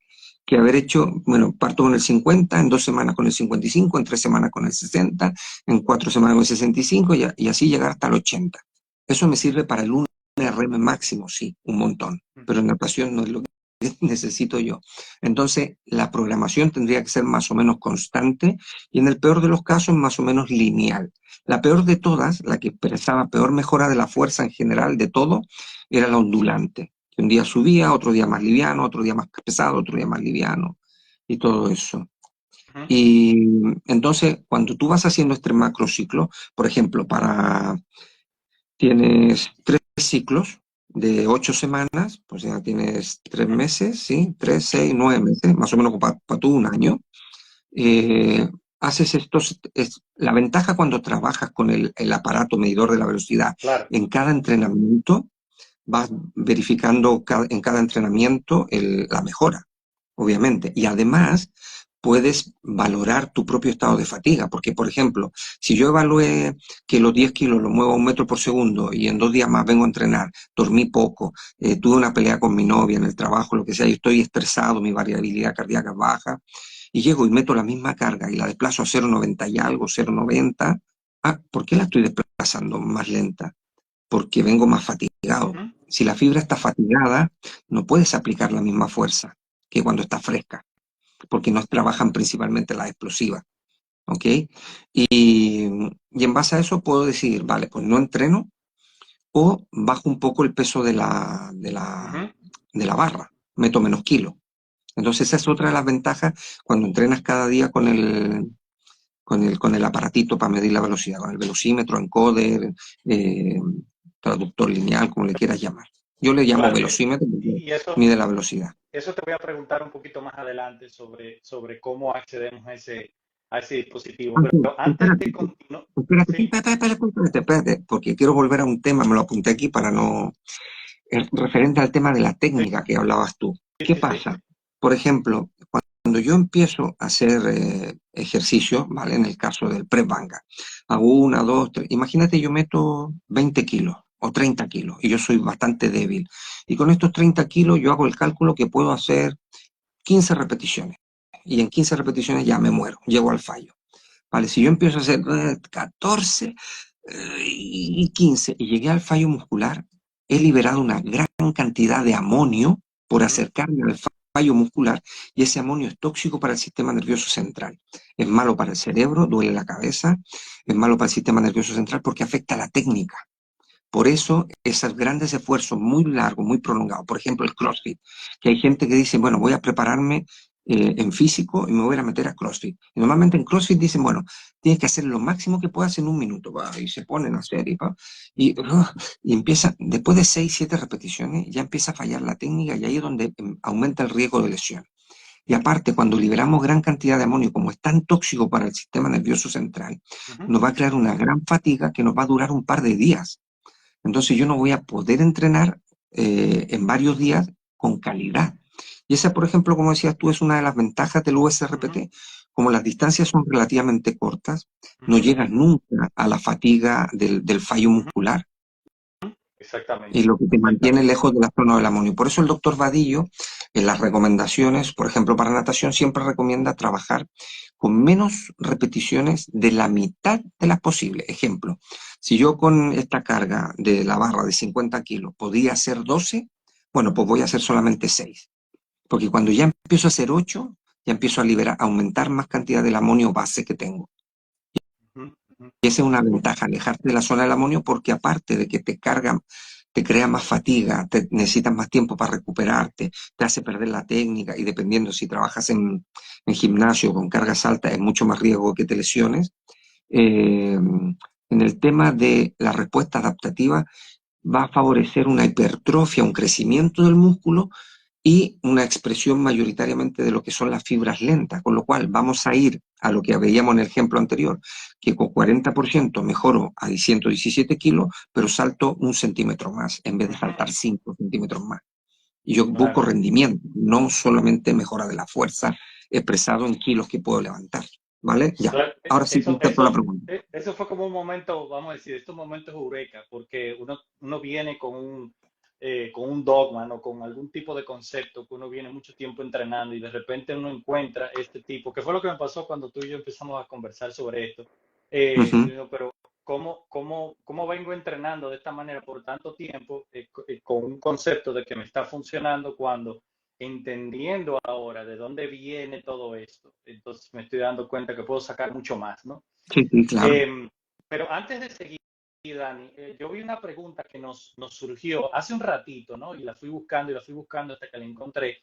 que haber hecho, bueno, parto con el 50, en 2 semanas con el 55, en 3 semanas con el 60, en 4 semanas con el 65 y así llegar hasta el 80. Eso me sirve para el 1RM máximo, sí, un montón, pero en natación no es lo que necesito yo. Entonces, la programación tendría que ser más o menos constante y en el peor de los casos más o menos lineal. La peor de todas, la que expresaba peor mejora de la fuerza en general de todo, era la ondulante. Que un día subía, otro día más liviano, otro día más pesado, otro día más liviano y todo eso. Y entonces, cuando tú vas haciendo este macrociclo, por ejemplo, tienes 3 ciclos de 8 semanas, pues ya tienes 3 meses, ¿sí? 3, 6, 9 meses, más o menos para tú un año. Haces la ventaja cuando trabajas con el aparato medidor de la velocidad Claro. en cada entrenamiento, vas verificando en cada entrenamiento la mejora, obviamente. Y además puedes valorar tu propio estado de fatiga, porque, por ejemplo, si yo evalué que los 10 kilos los muevo a 1 metro por segundo y en 2 días más vengo a entrenar, dormí poco, tuve una pelea con mi novia en el trabajo, lo que sea, y estoy estresado, mi variabilidad cardíaca es baja, y llego y meto la misma carga y la desplazo a 0,90 y algo, 0,90, ¿por qué la estoy desplazando más lenta? Porque vengo más fatigado. Si la fibra está fatigada, no puedes aplicar la misma fuerza que cuando está fresca, porque no trabajan principalmente las explosivas, ¿ok? Y en base a eso puedo decidir, vale, pues no entreno o bajo un poco el peso de la barra, meto menos kilos. Entonces esa es otra de las ventajas cuando entrenas cada día con el aparatito para medir la velocidad, con el velocímetro, encoder, traductor lineal, como le quieras llamar. Yo le llamo Claro, velocímetro porque y eso, mide la velocidad. eso te voy a preguntar un poquito más adelante sobre cómo accedemos a ese dispositivo. Pero antes Espérate, de continuar, sí, espérate, porque quiero volver a un tema, me lo apunté aquí para no... referente al tema de la sí, técnica que hablabas tú. sí, ¿Qué sí, sí. pasa? Por ejemplo, cuando yo empiezo a hacer ejercicio, ¿vale? En el caso del press banca, hago 1, 2, 3, imagínate yo meto 20 kilos o 30 kilos y yo soy bastante débil. Y con estos 30 kilos yo hago el cálculo que puedo hacer 15 repeticiones. Y en 15 repeticiones ya me muero, llego al fallo. Vale, si yo empiezo a hacer 14 y 15 y llegué al fallo muscular, he liberado una gran cantidad de amonio por acercarme al fallo muscular y ese amonio es tóxico para el sistema nervioso central. Es malo para el cerebro, duele la cabeza, es malo para el sistema nervioso central porque afecta a la técnica. Por eso, esos grandes esfuerzos muy largos, muy prolongados, por ejemplo, el CrossFit, que hay gente que dice, bueno, voy a prepararme en físico y me voy a meter a CrossFit. Y normalmente en CrossFit dicen, bueno, tienes que hacer lo máximo que puedas en 1 minuto, ¿va? Y se ponen a hacer y empieza, después de 6, 7 repeticiones, ya empieza a fallar la técnica y ahí es donde aumenta el riesgo de lesión. Y aparte, cuando liberamos gran cantidad de amonio, como es tan tóxico para el sistema nervioso central, nos va a crear una gran fatiga que nos va a durar un par de días. Entonces yo no voy a poder entrenar en varios días con calidad. Y esa, por ejemplo, como decías tú, es una de las ventajas del USRPT. Como las distancias son relativamente cortas, no llegas nunca a la fatiga del fallo muscular. y exactamente, lo que te mantiene exactamente. lejos de la zona del amonio. Por eso el doctor Vadillo, en las recomendaciones, por ejemplo, para natación, siempre recomienda trabajar con menos repeticiones de la mitad de las posibles. Ejemplo, si yo con esta carga de la barra de 50 kilos podía hacer 12, bueno, pues voy a hacer solamente 6. Porque cuando ya empiezo a hacer 8, ya empiezo a liberar, a aumentar más cantidad del amonio base que tengo. Ujú, ujú. Y esa es una ventaja, alejarte de la zona del amonio, porque aparte de que te carga, te crea más fatiga, te necesitas más tiempo para recuperarte, te hace perder la técnica y dependiendo si trabajas en gimnasio con cargas altas es mucho más riesgo que te lesiones. En el tema de la respuesta adaptativa va a favorecer una hipertrofia, un crecimiento del músculo y una expresión mayoritariamente de lo que son las fibras lentas, con lo cual vamos a ir a lo que veíamos en el ejemplo anterior, que con 40% mejoro a 117 kilos, pero salto 1 centímetro más, en vez de saltar 5 centímetros más. Y yo busco Claro. rendimiento, no solamente mejora de la fuerza expresado en kilos que puedo levantar, ¿vale? Ya, Claro, ahora sí contesto la pregunta. eso fue como un momento, vamos a decir, estos momentos eureka, porque uno viene con un dogma, ¿no? Con algún tipo de concepto que uno viene mucho tiempo entrenando y de repente uno encuentra este tipo, que fue lo que me pasó cuando tú y yo empezamos a conversar sobre esto. Ujú. Digo, pero ¿cómo vengo entrenando de esta manera por tanto tiempo con un concepto de que me está funcionando cuando entendiendo ahora de dónde viene todo esto, entonces me estoy dando cuenta que puedo sacar mucho más, ¿no? Sí, sí, claro. Eh, pero antes de seguir, Dani, yo vi una pregunta que nos surgió hace un ratito, ¿no? Y la fui buscando y la fui buscando hasta que la encontré.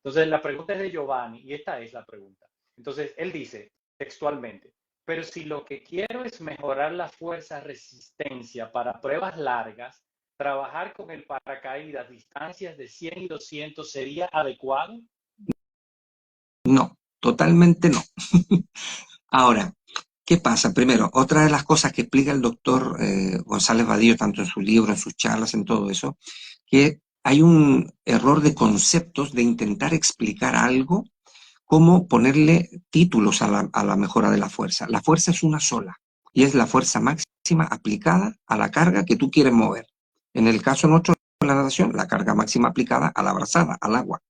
Entonces, la pregunta es de Giovanni y esta es la pregunta. Entonces, él dice textualmente, pero si lo que quiero es mejorar la fuerza resistencia para pruebas largas, trabajar con el paracaídas distancias de 100 y 200 sería adecuado. No, totalmente no. Ahora, ¿qué pasa? Primero, otra de las cosas que explica el doctor González Vadillo, tanto en su libro, en sus charlas, en todo eso, que hay un error de conceptos de intentar explicar algo como ponerle títulos a la mejora de la fuerza. La fuerza es una sola y es la fuerza máxima aplicada a la carga que tú quieres mover. En el caso nuestro de la natación, la carga máxima aplicada a la brazada, al agua.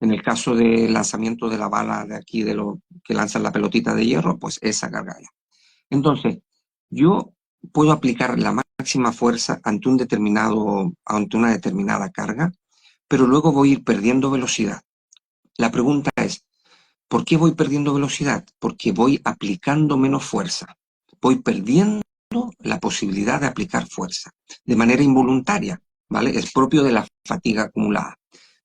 En el caso del lanzamiento de la bala de aquí, de lo que lanzan la pelotita de hierro, pues esa carga ya. Entonces, yo puedo aplicar la máxima fuerza ante una determinada carga, pero luego voy a ir perdiendo velocidad. La pregunta es, ¿por qué voy perdiendo velocidad? Porque voy aplicando menos fuerza. Voy perdiendo la posibilidad de aplicar fuerza de manera involuntaria, ¿vale? Es propio de la fatiga acumulada.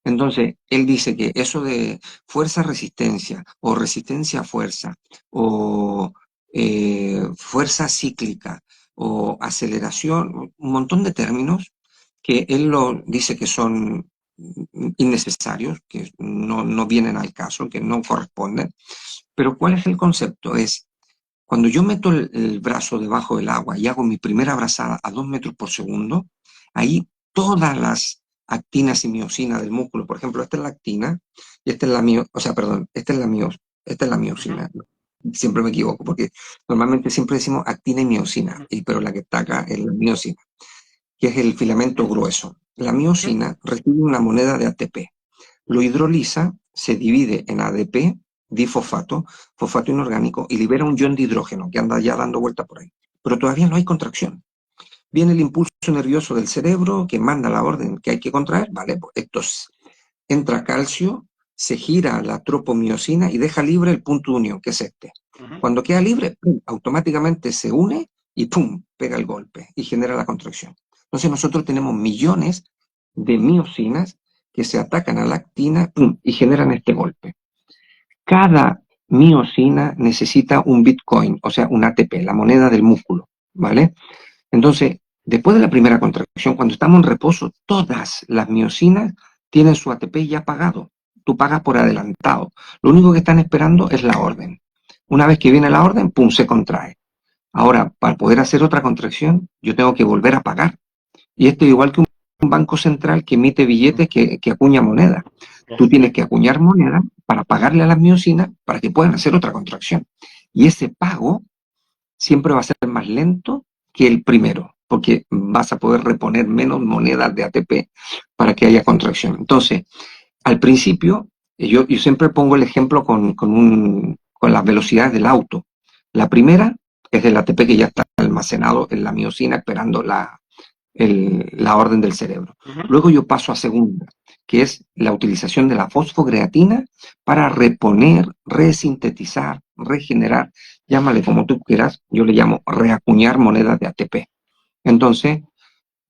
Entonces, él dice que eso de fuerza-resistencia o resistencia-fuerza o fuerza cíclica o aceleración, un montón de términos que él lo dice que son innecesarios, que no vienen al caso, que no corresponden. Pero ¿cuál es el concepto? Es cuando yo meto el brazo debajo del agua y hago mi primera brazada a 2 metros por segundo, ahí todas las actinas y miosinas del músculo, por ejemplo, esta es la actina y esta es la mio, o sea, perdón, esta es la Uh -huh, miosina. Siempre me equivoco porque normalmente siempre decimos actina y uh miosina, -huh, pero la que está acá es la miosina, que es el filamento grueso. La miosina recibe una moneda de ATP, lo hidroliza, se divide en ADP, difosfato, fosfato inorgánico, y libera un ion de hidrógeno que anda ya dando vuelta por ahí. Pero todavía no hay contracción. Viene el impulso nervioso del cerebro que manda la orden que hay que contraer, ¿vale? Pues esto entra calcio, se gira la tropomiosina y deja libre el punto de unión, que es este. uh -huh. Cuando queda libre, ¡pum!, automáticamente se une y ¡pum!, pega el golpe y genera la contracción. Entonces nosotros tenemos millones de miosinas que se atacan a la actina, ¡pum!, y generan este golpe. Cada miosina necesita un Bitcoin, o sea, un ATP, la moneda del músculo, ¿vale? Entonces, después de la primera contracción, cuando estamos en reposo, todas las miosinas tienen su ATP ya pagado. Tú pagas por adelantado. Lo único que están esperando es la orden. Una vez que viene la orden, ¡pum!, se contrae. Ahora, para poder hacer otra contracción, yo tengo que volver a pagar. Y esto es igual que un banco central que emite billetes que acuña moneda. Tú Así tienes es. que acuñar moneda para pagarle a las miosinas para que puedan hacer otra contracción. Y ese pago siempre va a ser más lento que el primero. porque vas a poder reponer menos monedas de ATP para que haya contracción. Entonces, al principio, yo siempre pongo el ejemplo con las velocidades del auto. La primera es el ATP que ya está almacenado en la miocina esperando la orden del cerebro. Luego yo paso a segunda, que es la utilización de la fosfocreatina para reponer, resintetizar, regenerar, llámale como tú quieras, yo le llamo reacuñar monedas de ATP. Entonces,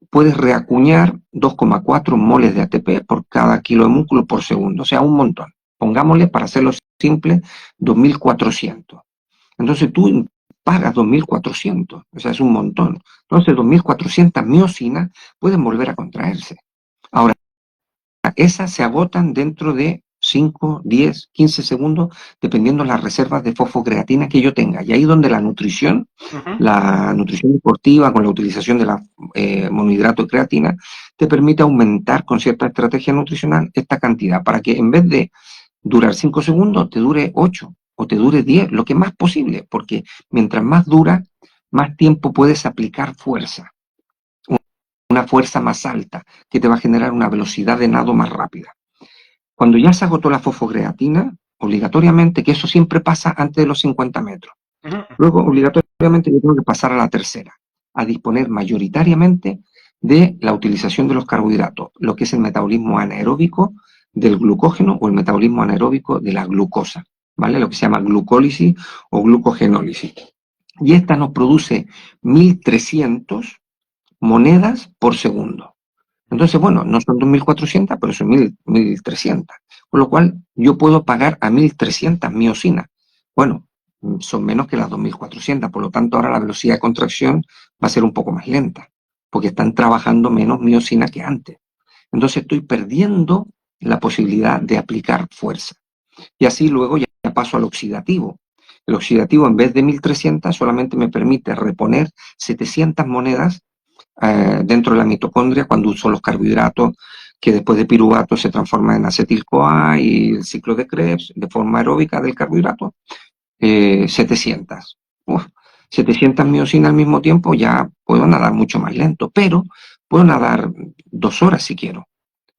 puedes reacuñar 2,4 moles de ATP por cada kilo de músculo por segundo, o sea, un montón. Pongámosle, para hacerlo simple, 2.400. Entonces tú pagas 2.400, o sea, es un montón. Entonces 2.400 miocinas pueden volver a contraerse. Ahora, esas se agotan dentro de 5, 10, 15 segundos, dependiendo de las reservas de fosfocreatina que yo tenga. Y ahí donde la nutrición deportiva con la utilización de la monohidrato de creatina, te permite aumentar con cierta estrategia nutricional esta cantidad, para que en vez de durar 5 segundos, te dure 8 o te dure 10, lo que más posible, porque mientras más dura, más tiempo puedes aplicar fuerza, una fuerza más alta, que te va a generar una velocidad de nado más rápida. Cuando ya se agotó la fosfocreatina, obligatoriamente, que eso siempre pasa antes de los 50 metros, luego obligatoriamente yo tengo que pasar a la tercera, a disponer mayoritariamente de la utilización de los carbohidratos, lo que es el metabolismo anaeróbico del glucógeno o el metabolismo anaeróbico de la glucosa, ¿vale? Lo que se llama glucólisis o glucogenólisis. Y esta nos produce 1.300 monedas por segundo. Entonces, bueno, no son 2.400, pero son 1.300. Con lo cual, yo puedo pagar a 1.300 miocinas. Bueno, son menos que las 2.400, por lo tanto, ahora la velocidad de contracción va a ser un poco más lenta, porque están trabajando menos miocina que antes. Entonces, estoy perdiendo la posibilidad de aplicar fuerza. Y así luego ya paso al oxidativo. El oxidativo, en vez de 1.300, solamente me permite reponer 700 monedas dentro de la mitocondria cuando uso los carbohidratos que después de piruvato se transforman en acetil-CoA y el ciclo de Krebs de forma aeróbica del carbohidrato, 700. 700 miocinas al mismo tiempo, ya puedo nadar mucho más lento, pero puedo nadar 2 horas si quiero.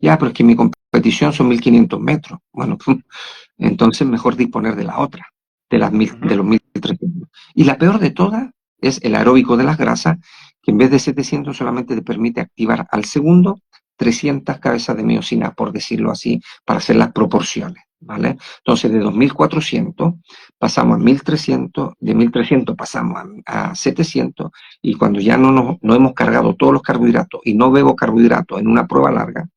Ya, pero es que mi competición son 1.500 metros. Bueno, entonces mejor disponer de la otra, de los 1.300. Y la peor de todas es el aeróbico de las grasas, que en vez de 700 solamente te permite activar al segundo 300 cabezas de miocina, por decirlo así, para hacer las proporciones, ¿vale? Entonces, de 2.400 pasamos a 1.300, de 1.300 pasamos a 700, y cuando ya no hemos cargado todos los carbohidratos y no bebo carbohidratos en una prueba larga,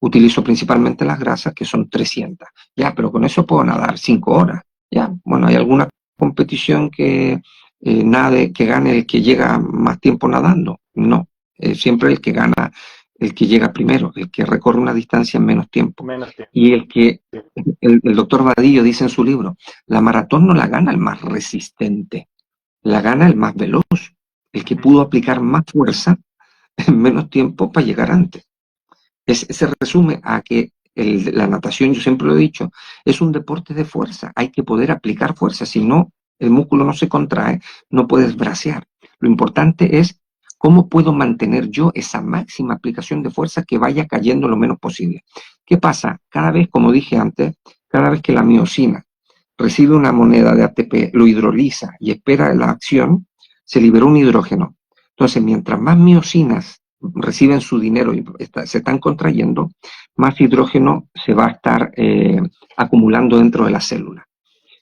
utilizo principalmente las grasas, que son 300. Ya, pero con eso puedo nadar 5 horas. Ya, bueno, hay alguna competición que que gane el que llega más tiempo nadando. No, siempre el que gana, el que llega primero, el que recorre una distancia en menos tiempo. Y el doctor Vadillo dice en su libro, la maratón no la gana el más resistente, la gana el más veloz, el que pudo aplicar más fuerza en menos tiempo para llegar antes. Se resume a que la natación, yo siempre lo he dicho, es un deporte de fuerza. Hay que poder aplicar fuerza. Si no, el músculo no se contrae, no puedes bracear. Lo importante es cómo puedo mantener yo esa máxima aplicación de fuerza que vaya cayendo lo menos posible. ¿Qué pasa? Cada vez, como dije antes, cada vez que la miocina recibe una moneda de ATP, lo hidroliza y espera la acción, se libera un hidrógeno. Entonces, mientras más miocinas reciben su dinero y se están contrayendo, más hidrógeno se va a estar acumulando dentro de la célula.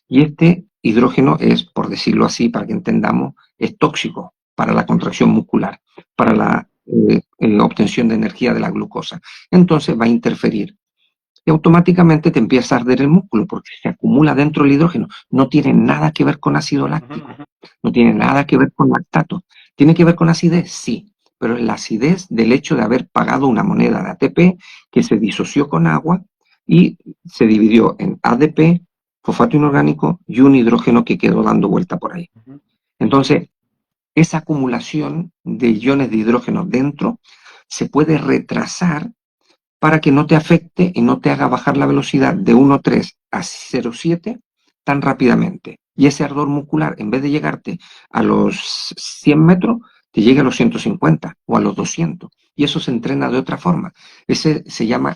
Y este hidrógeno es, por decirlo así, para que entendamos, es tóxico para la contracción muscular, para la obtención de energía de la glucosa. Entonces va a interferir. Y automáticamente te empieza a arder el músculo porque se acumula dentro el hidrógeno. No tiene nada que ver con ácido láctico, no tiene nada que ver con lactato. ¿Tiene que ver con acidez? Sí, pero es la acidez del hecho de haber pagado una moneda de ATP que se disoció con agua y se dividió en ADP, fosfato inorgánico, y un hidrógeno que quedó dando vuelta por ahí. Entonces, esa acumulación de iones de hidrógeno dentro se puede retrasar para que no te afecte y no te haga bajar la velocidad de 1,3 a 0,7 tan rápidamente. Y ese ardor muscular, en vez de llegarte a los 100 metros, que llegue a los 150 o a los 200. Y eso se entrena de otra forma. Ese se llama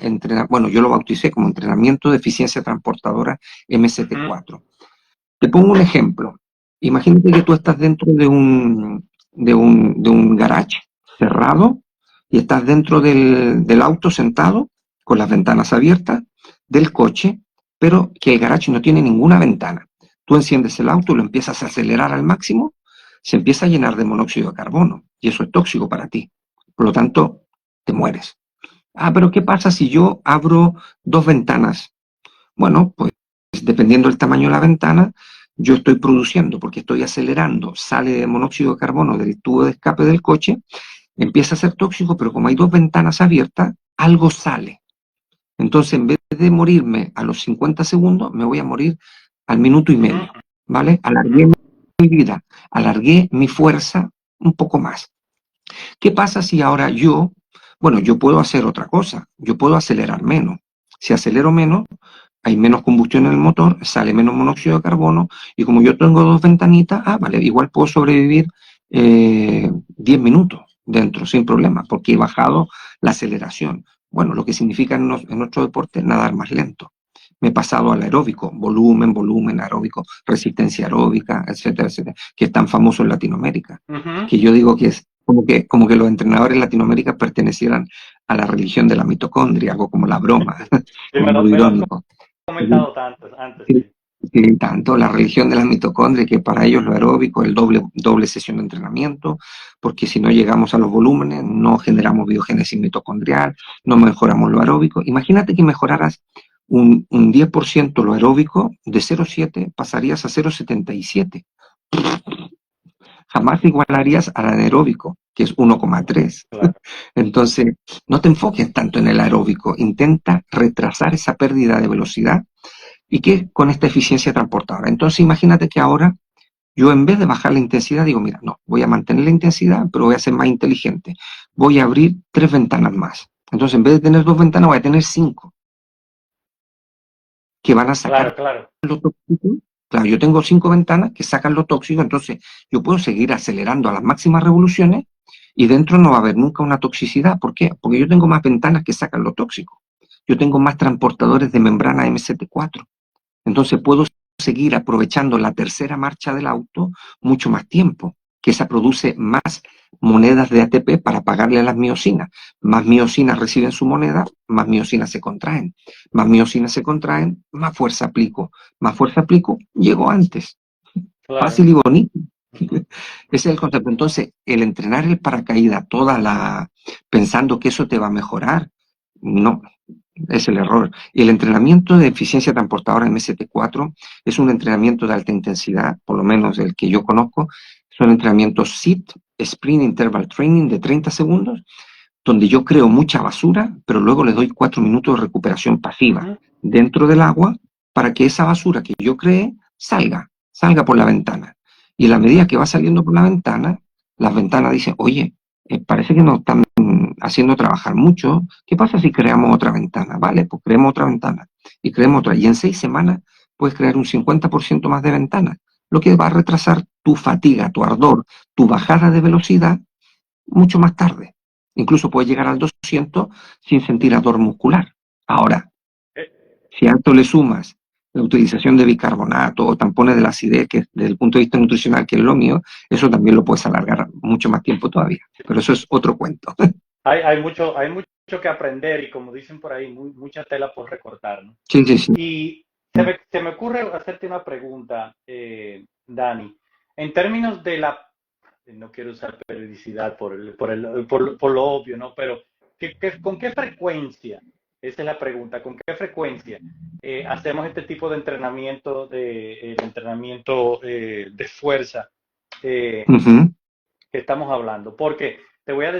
bueno, yo lo bauticé como entrenamiento de eficiencia transportadora MST4. Te pongo un ejemplo. Imagínate que tú estás dentro de un garage cerrado y estás dentro del auto sentado con las ventanas abiertas del coche, pero que el garage no tiene ninguna ventana. Tú enciendes el auto y lo empiezas a acelerar al máximo, se empieza a llenar de monóxido de carbono y eso es tóxico para ti. Por lo tanto, te mueres. Ah, pero ¿qué pasa si yo abro dos ventanas? Bueno, pues dependiendo del tamaño de la ventana, yo estoy produciendo, porque estoy acelerando, sale monóxido de carbono del tubo de escape del coche, empieza a ser tóxico, pero como hay dos ventanas abiertas, algo sale. Entonces, en vez de morirme a los 50 segundos, me voy a morir al minuto y medio, ¿vale? Alargué mi vida, alargué mi fuerza un poco más. ¿Qué pasa si ahora bueno, yo puedo hacer otra cosa, yo puedo acelerar menos. Si acelero menos, hay menos combustión en el motor, sale menos monóxido de carbono, y como yo tengo dos ventanitas, vale, igual puedo sobrevivir 10 minutos dentro, sin problema, porque he bajado la aceleración. Bueno, lo que significa en nuestro deporte nadar más lento. Me he pasado al aeróbico, volumen aeróbico, resistencia aeróbica, etcétera, etcétera, que es tan famoso en Latinoamérica, que yo digo que es como que los entrenadores en Latinoamérica pertenecieran a la religión de la mitocondria, algo como la broma, Sí, como lo me lo has irónico. comentado antes, Sí, sí. sí, tanto la religión de la mitocondria, que para ellos lo aeróbico es el doble sesión de entrenamiento, porque si no llegamos a los volúmenes, no generamos biogénesis mitocondrial, no mejoramos lo aeróbico. Imagínate que mejoraras un 10% lo aeróbico, de 0,7 pasarías a 0,77. Jamás igualarías al anaeróbico, que es 1,3. Claro. Entonces, no te enfoques tanto en el aeróbico, intenta retrasar esa pérdida de velocidad y que con esta eficiencia transportadora. Entonces, imagínate que ahora yo en vez de bajar la intensidad, digo, mira, no, voy a mantener la intensidad, pero voy a ser más inteligente. Voy a abrir 3 ventanas más. Entonces, en vez de tener 2 ventanas, voy a tener 5 que van a sacar Claro, claro. lo tóxico. Claro, yo tengo 5 ventanas que sacan lo tóxico, entonces yo puedo seguir acelerando a las máximas revoluciones y dentro no va a haber nunca una toxicidad. ¿Por qué? Porque yo tengo más ventanas que sacan lo tóxico. Yo tengo más transportadores de membrana MCT4. Entonces puedo seguir aprovechando la tercera marcha del auto mucho más tiempo, que esa produce más monedas de ATP para pagarle a las miocinas. Más miocinas reciben su moneda, más miocinas se contraen. Más miocinas se contraen, más fuerza aplico. Más fuerza aplico, llego antes. Claro. Fácil y bonito. Ujú. Ese es el concepto. Entonces, el entrenar el paracaídas pensando que eso te va a mejorar, no, es el error. Y el entrenamiento de eficiencia transportadora en MST4 es un entrenamiento de alta intensidad, por lo menos el que yo conozco. Son entrenamientos SIT, Sprint Interval Training, de 30 segundos, donde yo creo mucha basura, pero luego le doy 4 minutos de recuperación pasiva Ujú. dentro del agua para que esa basura que yo cree salga por la ventana. Y a la medida que va saliendo por la ventana, las ventanas dicen, oye, parece que nos están haciendo trabajar mucho. ¿Qué pasa si creamos otra ventana? Vale, pues creemos otra ventana y creemos otra. Y en 6 semanas puedes crear un 50% más de ventanas, lo que va a retrasar tu fatiga, tu ardor, tu bajada de velocidad mucho más tarde. Incluso puedes llegar al 200 sin sentir ardor muscular. Ahora, Eh, si a esto le sumas la utilización de bicarbonato o tampones de la acidez, que desde el punto de vista nutricional, que es lo mío, eso también lo puedes alargar mucho más tiempo todavía. Pero eso es otro cuento. hay mucho que aprender y como dicen por ahí, mucha tela por recortar, ¿no? Sí, sí, sí. Y se me ocurre hacerte una pregunta, Dani. En términos de no quiero usar periodicidad por lo obvio, ¿no? Pero ¿con qué frecuencia? Esa es la pregunta. ¿Con qué frecuencia hacemos este tipo de entrenamiento, de fuerza eh, Ujú. que estamos hablando? Porque te voy a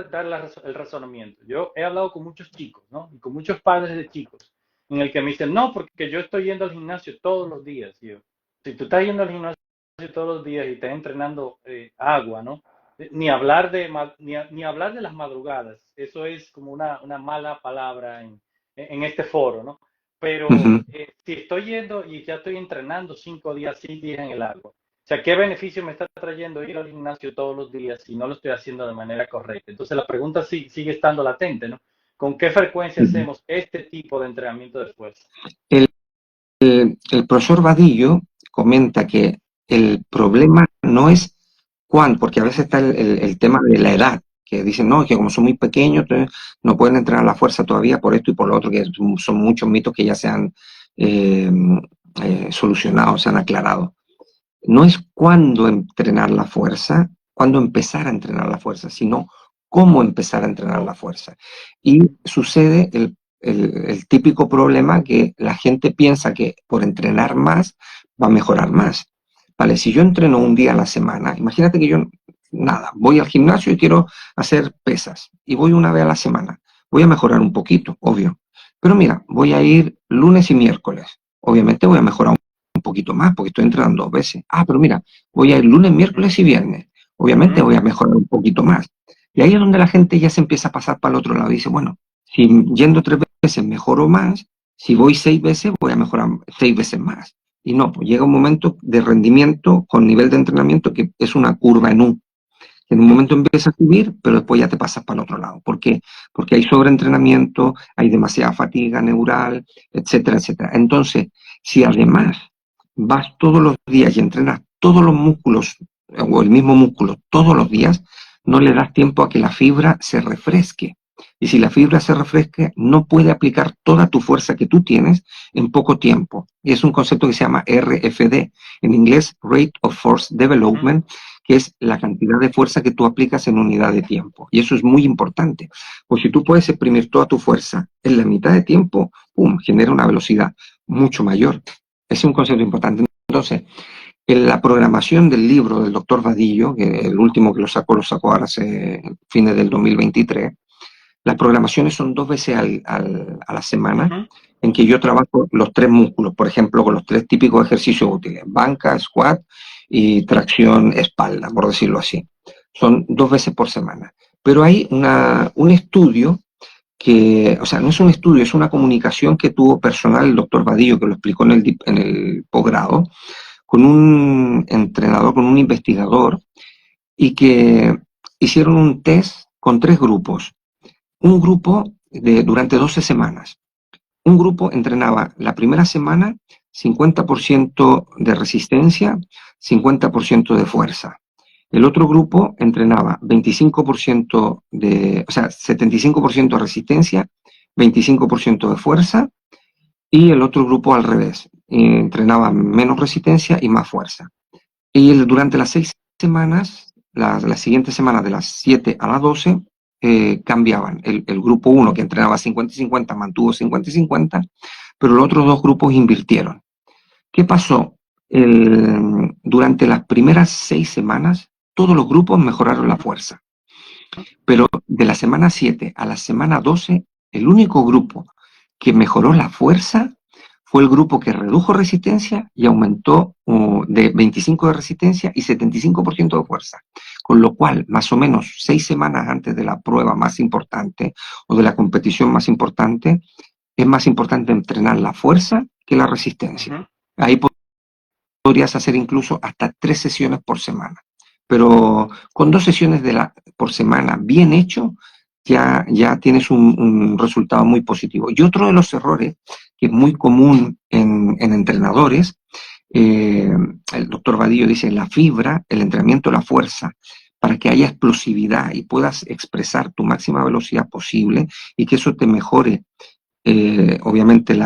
dar el razonamiento. Yo he hablado con muchos chicos, ¿no? Y con muchos padres de chicos, en el que me dicen, no, porque yo estoy yendo al gimnasio todos los días. Y yo, si tú estás yendo al gimnasio todos los días y estás entrenando agua, ¿no? Ni hablar de las madrugadas. Eso es como una mala palabra en este foro, ¿no? Pero Ujú. si estoy yendo y ya estoy entrenando 5 días, 6 días en el agua, O sea, ¿qué beneficio me está trayendo ir al gimnasio todos los días si no lo estoy haciendo de manera correcta? Entonces la pregunta sigue estando latente, ¿no? ¿Con qué frecuencia Ujú. hacemos este tipo de entrenamiento de fuerza? El, el profesor Vadillo comenta que el problema no es cuándo, porque a veces está el tema de la edad, que dicen, no, que como son muy pequeños, entonces no pueden entrenar la fuerza todavía por esto y por lo otro, que son muchos mitos que ya se han eh, solucionado, se han aclarado. No es cuándo entrenar la fuerza, cuándo empezar a entrenar la fuerza, sino cómo empezar a entrenar la fuerza. Y sucede el típico problema que la gente piensa que por entrenar más va a mejorar más. Vale, si yo entreno un día a la semana, imagínate que yo, nada, voy al gimnasio y quiero hacer pesas y voy una vez a la semana. Voy a mejorar un poquito, obvio. Pero mira, voy a ir lunes y miércoles. Obviamente voy a mejorar un poquito más porque estoy entrando 2 veces. Ah, pero mira, voy a ir lunes, miércoles y viernes. Obviamente Ujú. voy a mejorar un poquito más. Y ahí es donde la gente ya se empieza a pasar para el otro lado y dice, bueno, si yendo 3 veces mejoro más, si voy 6 veces voy a mejorar 6 veces más. Y no, pues llega un momento de rendimiento con nivel de entrenamiento que es una curva en U. En un momento empieza a subir, pero después ya te pasas para el otro lado. ¿Por qué? Porque hay sobreentrenamiento, hay demasiada fatiga neural, etcétera, etcétera. Entonces, si además vas todos los días y entrenas todos los músculos o el mismo músculo todos los días, no le das tiempo a que la fibra se refresque. Y si la fibra se refresca, no puede aplicar toda tu fuerza que tú tienes en poco tiempo. Y es un concepto que se llama RFD, en inglés Rate of Force Ujú. Development, que es la cantidad de fuerza que tú aplicas en unidad de tiempo. Y eso es muy importante. Pues si tú puedes exprimir toda tu fuerza en la mitad de tiempo, ¡pum!, genera una velocidad mucho mayor. Ese es un concepto importante. Entonces, en la programación del libro del doctor Vadillo, que el último que lo sacó ahora hace fines del 2023, las programaciones son 2 veces a la semana Ujú. en que yo trabajo los 3 músculos, por ejemplo, con los 3 típicos ejercicios útiles, banca, squat y tracción espalda, por decirlo así. Son 2 veces por semana. Pero hay un estudio que, o sea, no es un estudio, es una comunicación que tuvo personal el doctor Vadillo, que lo explicó en el posgrado, con un entrenador, con un investigador, y que hicieron un test con 3 grupos. Un grupo durante 12 semanas. Un grupo entrenaba la primera semana 50% de resistencia, 50% de fuerza. El otro grupo entrenaba 25% o sea, 75% de resistencia, 25% de fuerza, y el otro grupo al revés, entrenaba menos resistencia y más fuerza. Y durante las 6 semanas, las siguientes semanas de las 7 a las 12, cambiaban. El grupo 1 que entrenaba 50 y 50 mantuvo 50 y 50, pero los otros 2 grupos invirtieron. ¿Qué pasó? Durante las primeras 6 semanas, todos los grupos mejoraron la fuerza. Pero de la semana 7 a la semana 12, el único grupo que mejoró la fuerza fue el grupo que redujo resistencia y aumentó de 25 de resistencia y 75% de fuerza. Con lo cual, más o menos 6 semanas antes de la prueba más importante o de la competición más importante, es más importante entrenar la fuerza que la resistencia. Ujú. Ahí podrías hacer incluso hasta 3 sesiones por semana. Pero con 2 sesiones por semana bien hecho, ya tienes un resultado muy positivo. Y otro de los errores que es muy común en entrenadores, el doctor Vadillo dice, la fibra, el entrenamiento de la fuerza, para que haya explosividad y puedas expresar tu máxima velocidad posible y que eso te mejore, obviamente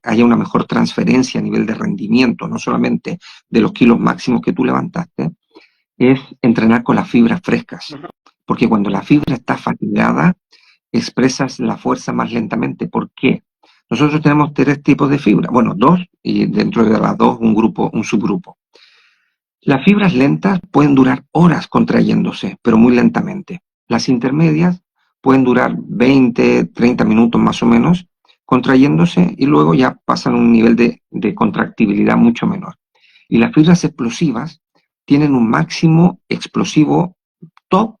haya una mejor transferencia a nivel de rendimiento, no solamente de los kilos máximos que tú levantaste, es entrenar con las fibras frescas. Ujú. Porque cuando la fibra está fatigada, expresas la fuerza más lentamente. ¿Por qué? Nosotros tenemos 3 tipos de fibra, bueno, 2, y dentro de las 2 un subgrupo. Las fibras lentas pueden durar horas contrayéndose, pero muy lentamente. Las intermedias pueden durar 20, 30 minutos más o menos contrayéndose y luego ya pasan a un nivel de contractibilidad mucho menor. Y las fibras explosivas tienen un máximo explosivo top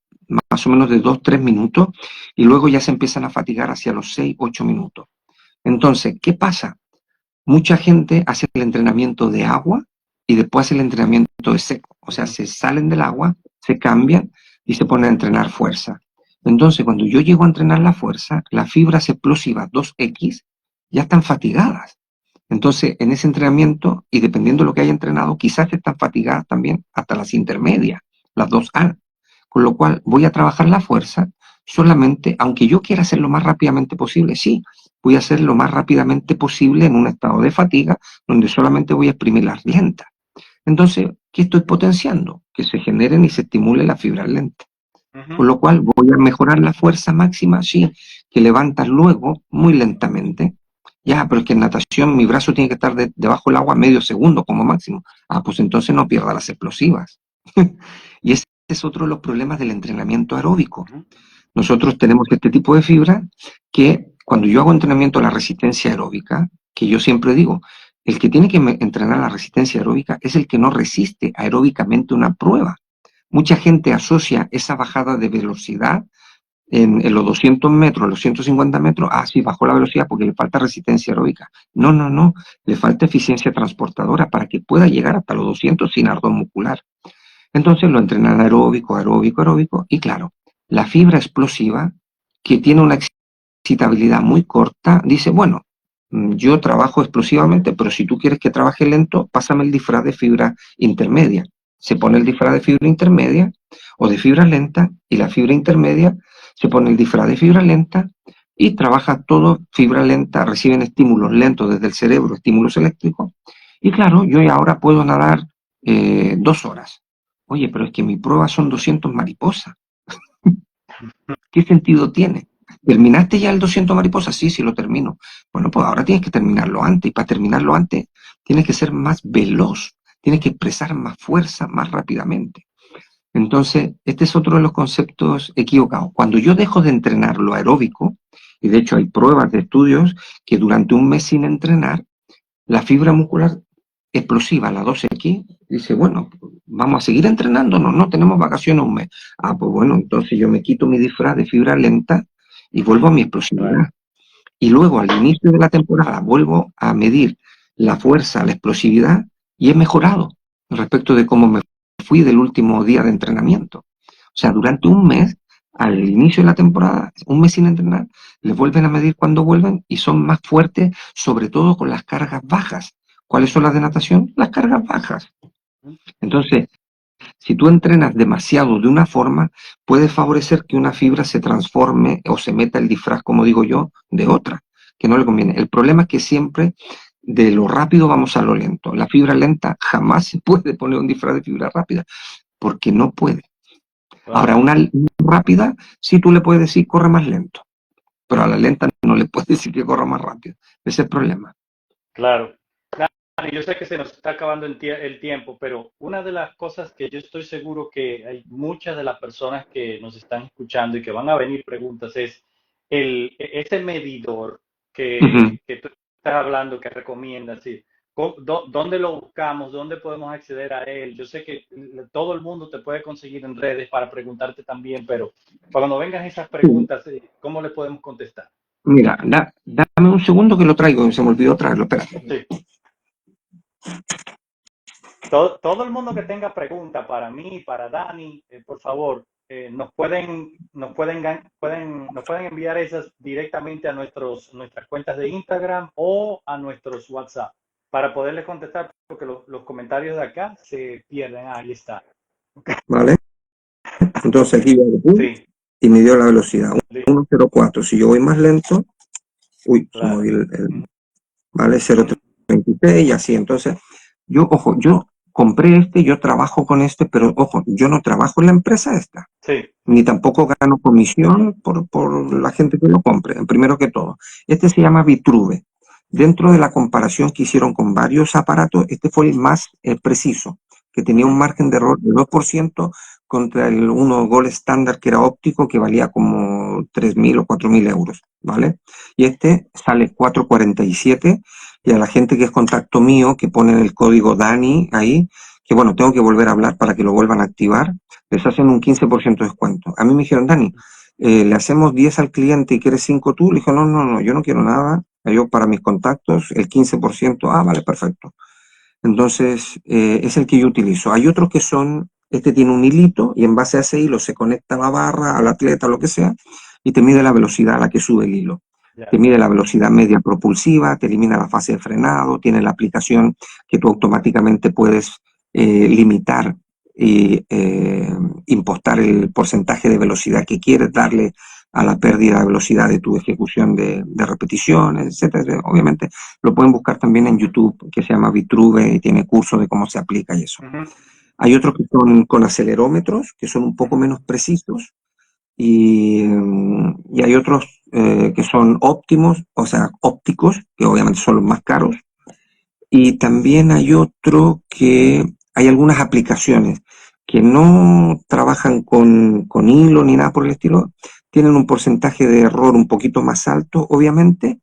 más o menos de 2, 3 minutos y luego ya se empiezan a fatigar hacia los 6, 8 minutos. Entonces, ¿qué pasa? Mucha gente hace el entrenamiento de agua y después hace el entrenamiento de seco. O sea, se salen del agua, se cambian y se ponen a entrenar fuerza. Entonces, cuando yo llego a entrenar la fuerza, las fibras explosivas 2X ya están fatigadas. Entonces, en ese entrenamiento, y dependiendo de lo que haya entrenado, quizás están fatigadas también hasta las intermedias, las 2A. Con lo cual, voy a trabajar la fuerza solamente, aunque yo quiera hacerlo lo más rápidamente posible, sí, voy a hacer lo más rápidamente posible en un estado de fatiga, donde solamente voy a exprimir las lentas. Entonces, ¿qué estoy potenciando? Que se generen y se estimulen las fibras lentas. Con lo cual, voy a mejorar la fuerza máxima, sí, que levantas luego muy lentamente. Ya, pero es que en natación mi brazo tiene que estar debajo del agua medio segundo como máximo. Ah, pues entonces no pierda las explosivas. Y ese es otro de los problemas del entrenamiento aeróbico. Nosotros tenemos este tipo de fibra que cuando yo hago entrenamiento a la resistencia aeróbica, que yo siempre digo, el que tiene que entrenar la resistencia aeróbica es el que no resiste aeróbicamente una prueba. Mucha gente asocia esa bajada de velocidad en los 200 metros, los 150 metros, ah, sí, bajó la velocidad porque le falta resistencia aeróbica. No, no, no, le falta eficiencia transportadora para que pueda llegar hasta los 200 sin ardor muscular. Entonces lo entrenan aeróbico, aeróbico, aeróbico, y claro, la fibra explosiva, que tiene una excitabilidad muy corta, dice, bueno, yo trabajo explosivamente, pero si tú quieres que trabaje lento, pásame el disfraz de fibra intermedia. Se pone el disfraz de fibra intermedia o de fibra lenta, y la fibra intermedia se pone el disfraz de fibra lenta y trabaja todo fibra lenta, reciben estímulos lentos desde el cerebro, estímulos eléctricos, y claro, yo ahora puedo nadar 2 horas. Oye, pero es que mi prueba son 200 mariposas. ¿Qué sentido tiene? ¿Terminaste ya el 200 mariposas? Sí, sí lo termino. Bueno, pues ahora tienes que terminarlo antes, y para terminarlo antes tienes que ser más veloz, tienes que expresar más fuerza más rápidamente. Entonces, este es otro de los conceptos equivocados. Cuando yo dejo de entrenar lo aeróbico, y de hecho hay pruebas de estudios que durante un mes sin entrenar, la fibra muscular explosiva, la 2X, dice, bueno, vamos a seguir entrenando, no tenemos vacaciones un mes. Ah, pues bueno, entonces yo me quito mi disfraz de fibra lenta y vuelvo a mi explosividad. Y luego al inicio de la temporada vuelvo a medir la fuerza, la explosividad, y he mejorado respecto de cómo me fui del último día de entrenamiento. O sea, durante un mes, al inicio de la temporada, un mes sin entrenar, les vuelven a medir cuando vuelven y son más fuertes, sobre todo con las cargas bajas. ¿Cuáles son las de natación? Las cargas bajas. Entonces, si tú entrenas demasiado de una forma, puede favorecer que una fibra se transforme o se meta el disfraz, como digo yo, de otra, que no le conviene. El problema es que siempre de lo rápido vamos a lo lento. La fibra lenta jamás se puede poner un disfraz de fibra rápida, porque no puede. Ahora, una rápida, sí tú le puedes decir corre más lento, pero a la lenta no le puedes decir que corra más rápido. Ese es el problema. Claro. Claro, yo sé que se nos está acabando el tiempo, pero una de las cosas que yo estoy seguro que hay muchas de las personas que nos están escuchando y que van a venir preguntas es ese medidor que tú estás hablando, que recomiendas, ¿sí? ¿Dónde lo buscamos? ¿Dónde podemos acceder a él? Yo sé que todo el mundo te puede conseguir en redes para preguntarte también, pero cuando vengan esas preguntas, ¿cómo le podemos contestar? Mira, dame un segundo que lo traigo, se me olvidó traerlo, espérate. Sí. Todo el mundo que tenga pregunta para mí, para Dani, por favor, nos pueden enviar esas directamente a nuestras cuentas de Instagram o a nuestros WhatsApp para poderles contestar, porque los comentarios de acá se pierden. Ahí está. ¿Vale? Entonces aquí voy Sí, y me dio la velocidad, listo, 1.04. Si yo voy más lento, uy, se claro. movió ¿vale? 0.36 y así. Entonces, ojo, yo compré yo trabajo con pero ojo, yo no trabajo en la empresa esta, Sí, ni tampoco gano comisión por la gente que lo compre, primero que todo. Este se llama Vitruve. Dentro de la comparación que hicieron con varios aparatos, este fue el más preciso, que tenía un margen de error de 2% contra el uno Gold estándar que era óptico, que valía como 3.000 o 4.000 euros, ¿vale? Y este sale 4.47, y a la gente que es contacto mío, que ponen el código DANI ahí, que bueno, tengo que volver a hablar para que lo vuelvan a activar, les hacen un 15% de descuento. A mí me dijeron, Dani, le hacemos 10 al cliente y quieres 5 tú. Le dije, no, yo no quiero nada. Yo para mis contactos, el 15%, vale, perfecto. Entonces, es el que yo utilizo. Hay otros que son, este tiene un hilito y en base a ese hilo se conecta a la barra, al atleta, lo que sea, y te mide la velocidad a la que sube el hilo. Ya. Te mide la velocidad media propulsiva, te elimina la fase de frenado, tiene la aplicación que tú automáticamente puedes limitar y impostar el porcentaje de velocidad que quieres darle a la pérdida de velocidad de tu ejecución de repeticiones, etcétera. Obviamente lo pueden buscar también en YouTube, que se llama Vitruve y tiene cursos de cómo se aplica y eso. Hay otros que son con acelerómetros, que son un poco menos precisos, y hay otros que son óptimos, o sea, ópticos, que obviamente son los más caros. Y también hay otro que hay algunas aplicaciones que no trabajan con hilo ni nada por el estilo, tienen un porcentaje de error un poquito más alto, obviamente,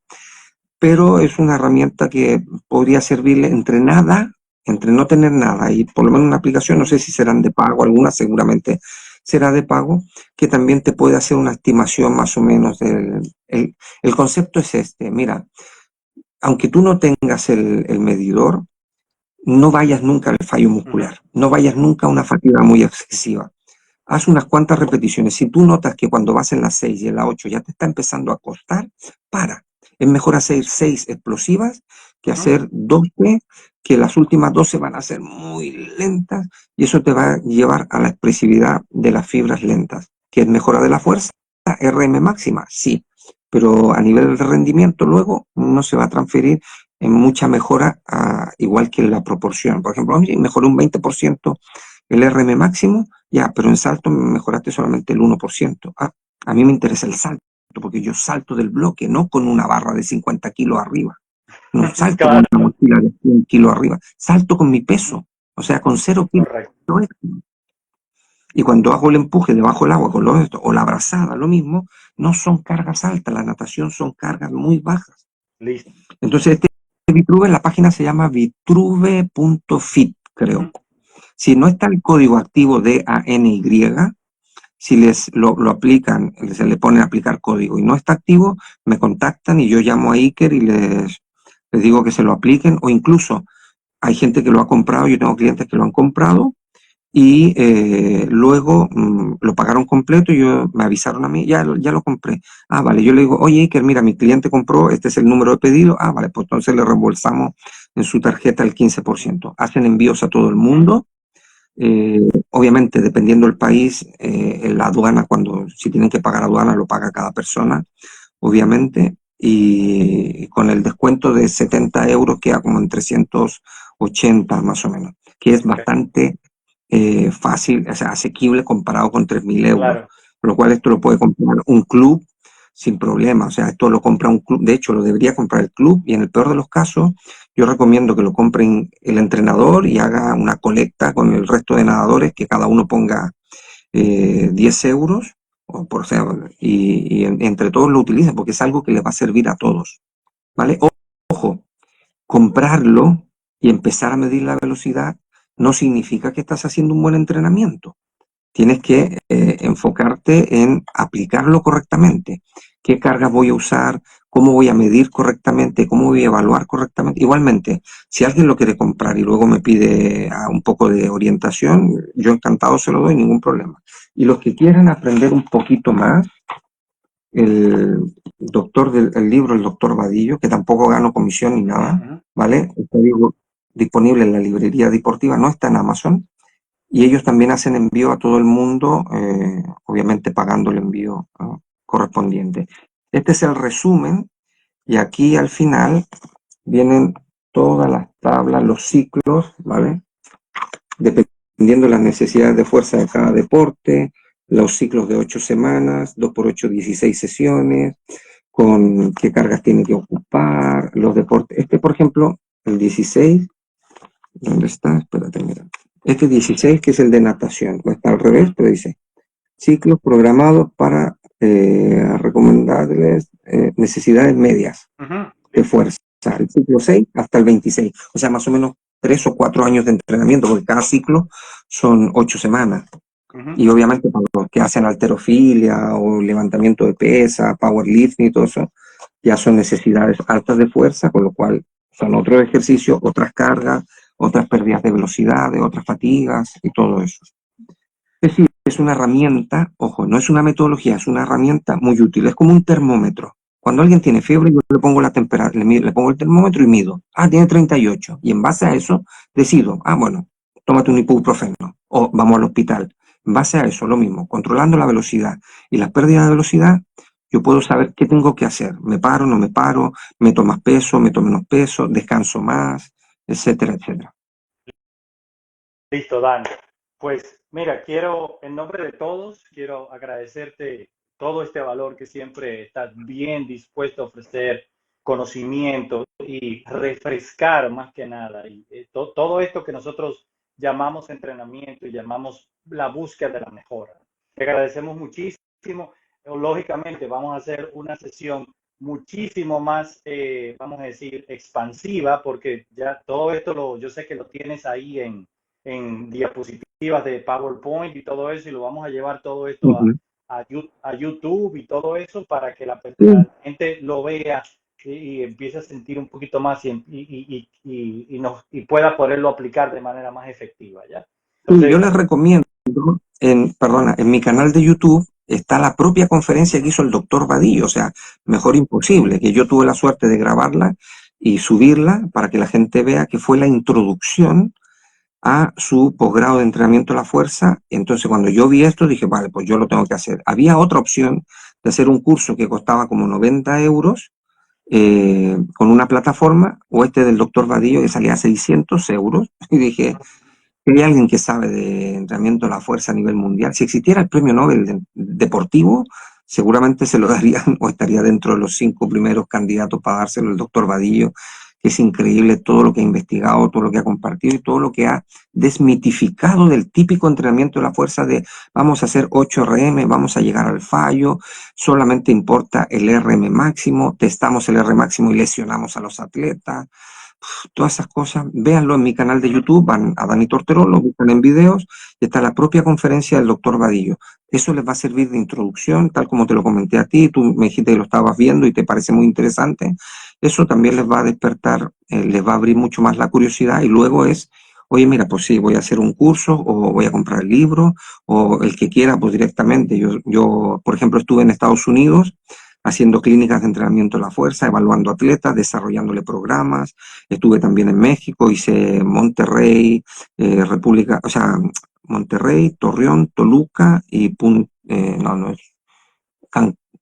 pero es una herramienta que podría servirle entre nada, entre no tener nada y por lo menos una aplicación, no sé si serán de pago, algunas seguramente será de pago, que también te puede hacer una estimación más o menos el concepto es este, mira, aunque tú no tengas el medidor, no vayas nunca al fallo muscular, no vayas nunca a una fatiga muy excesiva. Haz unas cuantas repeticiones. Si tú notas que cuando vas en las 6 y en la 8 ya te está empezando a costar, para. Es mejor hacer 6 explosivas que hacer 12, que las últimas 12 van a ser muy lentas y eso te va a llevar a la expresividad de las fibras lentas. ¿Que es mejora de la fuerza? RM máxima, sí, pero a nivel de rendimiento luego no se va a transferir en mucha mejora, igual que la proporción. Por ejemplo, mejoré un 20% el RM máximo, ya, pero en salto mejoraste solamente el 1%. A mí me interesa el salto, porque yo salto del bloque, no con una barra de 50 kilos arriba. No salto Claro. con una mochila de 100 kilos arriba. Salto con mi peso, o sea, con 0 kilos. Y cuando hago el empuje debajo del agua con o la abrazada, lo mismo, no son cargas altas, la natación son cargas muy bajas. Listo. Entonces, este Vitruve, la página se llama vitruve.fit, creo. Si no está el código activo DANY, si lo aplican, se le pone a aplicar código y no está activo, me contactan y yo llamo a Iker y les digo que se lo apliquen, o incluso hay gente que lo ha comprado, yo tengo clientes que lo han comprado y luego lo pagaron completo y me avisaron a mí, ya lo compré. Ah, vale, yo le digo, oye Iker, mira, mi cliente compró, este es el número de pedido, ah, vale, pues entonces le reembolsamos en su tarjeta el 15%. Hacen envíos a todo el mundo. Obviamente, dependiendo del país, la aduana, si tienen que pagar aduana, lo paga cada persona, obviamente, y con el descuento de 70 euros queda como en 380 más o menos, que es bastante fácil, o sea, asequible comparado con 3.000 euros, Claro. por lo cual esto lo puede comprar un club sin problema, o sea, esto lo compra un club, de hecho lo debería comprar el club y en el peor de los casos yo recomiendo que lo compren el entrenador y haga una colecta con el resto de nadadores, que cada uno ponga 10 euros, y entre todos lo utilicen, porque es algo que les va a servir a todos, ¿vale? Ojo, comprarlo y empezar a medir la velocidad no significa que estás haciendo un buen entrenamiento. Tienes que enfocarte en aplicarlo correctamente. ¿Qué cargas voy a usar? ¿Cómo voy a medir correctamente? ¿Cómo voy a evaluar correctamente? Igualmente, si alguien lo quiere comprar y luego me pide un poco de orientación, yo encantado se lo doy, ningún problema. Y los que quieran aprender un poquito más, el libro El Doctor Vadillo, que tampoco gano comisión ni nada, ¿vale? Está disponible en la librería deportiva, no está en Amazon. Y ellos también hacen envío a todo el mundo, obviamente pagando el envío correspondiente. Este es el resumen y aquí al final vienen todas las tablas, los ciclos, ¿vale? Dependiendo de las necesidades de fuerza de cada deporte, los ciclos de 8 semanas, 2x8, 16 sesiones, con qué cargas tiene que ocupar, los deportes. Este, por ejemplo, el 16, ¿dónde está? Espérate, mira. Este 16, que es el de natación, está al revés, pero dice ciclos programados para recomendarles necesidades medias de fuerza. El ciclo 6 hasta el 26, o sea, más o menos 3 o 4 años de entrenamiento, porque cada ciclo son 8 semanas. Y obviamente para los que hacen halterofilia o levantamiento de pesa, powerlifting y todo eso, ya son necesidades altas de fuerza, con lo cual son otros ejercicios, otras cargas, otras pérdidas de velocidad, de otras fatigas y todo eso. Es decir, es una herramienta, ojo, no es una metodología, es una herramienta muy útil, es como un termómetro. Cuando alguien tiene fiebre, yo le pongo la temperatura, le pongo el termómetro y mido. Ah, tiene 38. Y en base a eso decido, bueno, tómate un ibuprofeno o vamos al hospital. En base a eso, lo mismo, controlando la velocidad y las pérdidas de velocidad, yo puedo saber qué tengo que hacer. Me paro, no me paro, meto más peso, meto menos peso, descanso más, etcétera, etcétera. Listo, Dani. Pues mira, quiero, en nombre de todos, quiero agradecerte todo este valor que siempre estás bien dispuesto a ofrecer, conocimiento y refrescar más que nada. Y todo esto que nosotros llamamos entrenamiento y llamamos la búsqueda de la mejora. Te agradecemos muchísimo. Lógicamente, vamos a hacer una sesión muchísimo más, vamos a decir, expansiva, porque ya todo esto yo sé que lo tienes ahí en diapositivas de PowerPoint y todo eso, y lo vamos a llevar todo esto a YouTube y todo eso para que la gente lo vea y empiece a sentir un poquito más y pueda poderlo aplicar de manera más efectiva, ¿ya? Sí, yo Entonces, les recomiendo, en mi canal de YouTube está la propia conferencia que hizo el doctor Vadillo, o sea, mejor imposible, que yo tuve la suerte de grabarla y subirla para que la gente vea que fue la introducción a su posgrado de entrenamiento de la fuerza. Entonces, cuando yo vi esto, dije, vale, pues yo lo tengo que hacer. Había otra opción de hacer un curso que costaba como 90 euros con una plataforma, o este del doctor Vadillo que salía a 600 euros, y dije, hay alguien que sabe de entrenamiento de la fuerza a nivel mundial. Si existiera el premio Nobel deportivo, seguramente se lo darían o estaría dentro de los 5 primeros candidatos para dárselo el doctor Vadillo, que es increíble todo lo que ha investigado, todo lo que ha compartido y todo lo que ha desmitificado del típico entrenamiento de la fuerza de vamos a hacer 8 RM, vamos a llegar al fallo, solamente importa el RM máximo, testamos el R máximo y lesionamos a los atletas. Todas esas cosas, véanlo en mi canal de YouTube, van a Dani Torterón, lo buscan en videos, y está la propia conferencia del doctor Vadillo. Eso les va a servir de introducción, tal como te lo comenté a ti, tú me dijiste que lo estabas viendo y te parece muy interesante. Eso también les va a despertar, les va a abrir mucho más la curiosidad y luego es, oye, mira, pues sí, voy a hacer un curso o voy a comprar el libro o el que quiera, pues directamente. Yo, por ejemplo, estuve en Estados Unidos haciendo clínicas de entrenamiento de la fuerza, evaluando atletas, desarrollándole programas. Estuve también en México, hice Monterrey, República, o sea, Monterrey, Torreón, Toluca y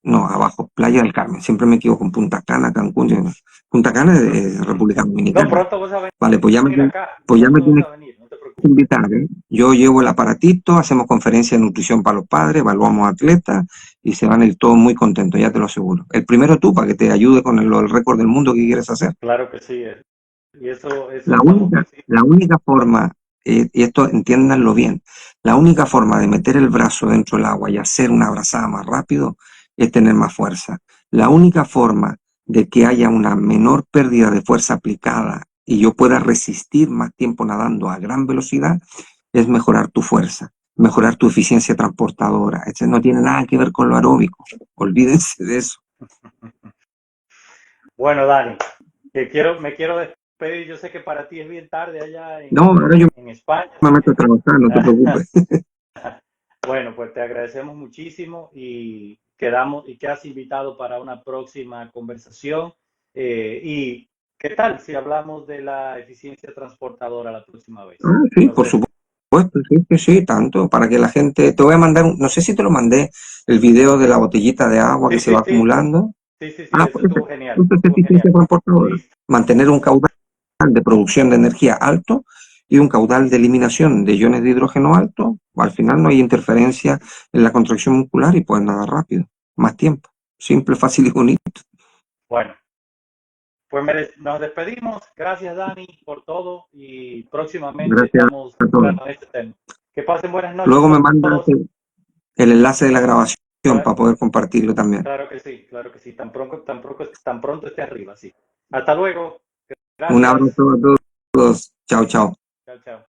no, abajo, Playa del Carmen. Siempre me equivoco con Punta Cana, Cancún. Punta Cana es República no, Dominicana. pronto vas a Vale, venir acá, pues ya me pronto vas tienes a venir, no te que preocupes. invitar, ¿eh? Yo llevo el aparatito, hacemos conferencia de nutrición para los padres, evaluamos atletas y se van a ir todos muy contentos, ya te lo aseguro. El primero tú, para que te ayude con el récord del mundo que quieres hacer. Claro que sí, y eso estamos conscientes. La única forma, y esto entiéndanlo bien, la única forma de meter el brazo dentro del agua y hacer una brazada más rápido es tener más fuerza. La única forma de que haya una menor pérdida de fuerza aplicada y yo pueda resistir más tiempo nadando a gran velocidad es mejorar tu fuerza, mejorar tu eficiencia transportadora. Eso no tiene nada que ver con lo aeróbico. Olvídense de eso. Bueno, Dani, me quiero despedir. Yo sé que para ti es bien tarde allá No, ahora yo en España, me así meto a que trabajar, no te preocupes. bueno, pues te agradecemos muchísimo y quedas invitado para una próxima conversación. ¿Y qué tal si hablamos de la eficiencia transportadora la próxima vez? Sí, No por sé. supuesto, sí, sí, tanto, para que la gente, te voy a mandar, no sé si te lo mandé, el video de la botellita de agua que Sí, se sí, va sí, acumulando. sí, sí, sí, Ah, eso pues estuvo genial, eso es estuvo eficiencia genial. transportadora. Listo. Mantener un caudal de producción de energía alto y un caudal de eliminación de iones de hidrógeno alto, al final no hay interferencia en la contracción muscular y puedes nadar rápido, más tiempo. Simple, fácil y bonito. Bueno, pues nos despedimos. Gracias, Dani, por todo y próximamente Gracias estamos a todos. entrando en este tema. Que pasen buenas noches Luego me mandas todos. el enlace de la grabación Cla- para poder compartirlo también. claro que sí. Tan pronto esté arriba, sí. Hasta luego. Un Gracias. abrazo a todos. Chao, chao. Chao, chao.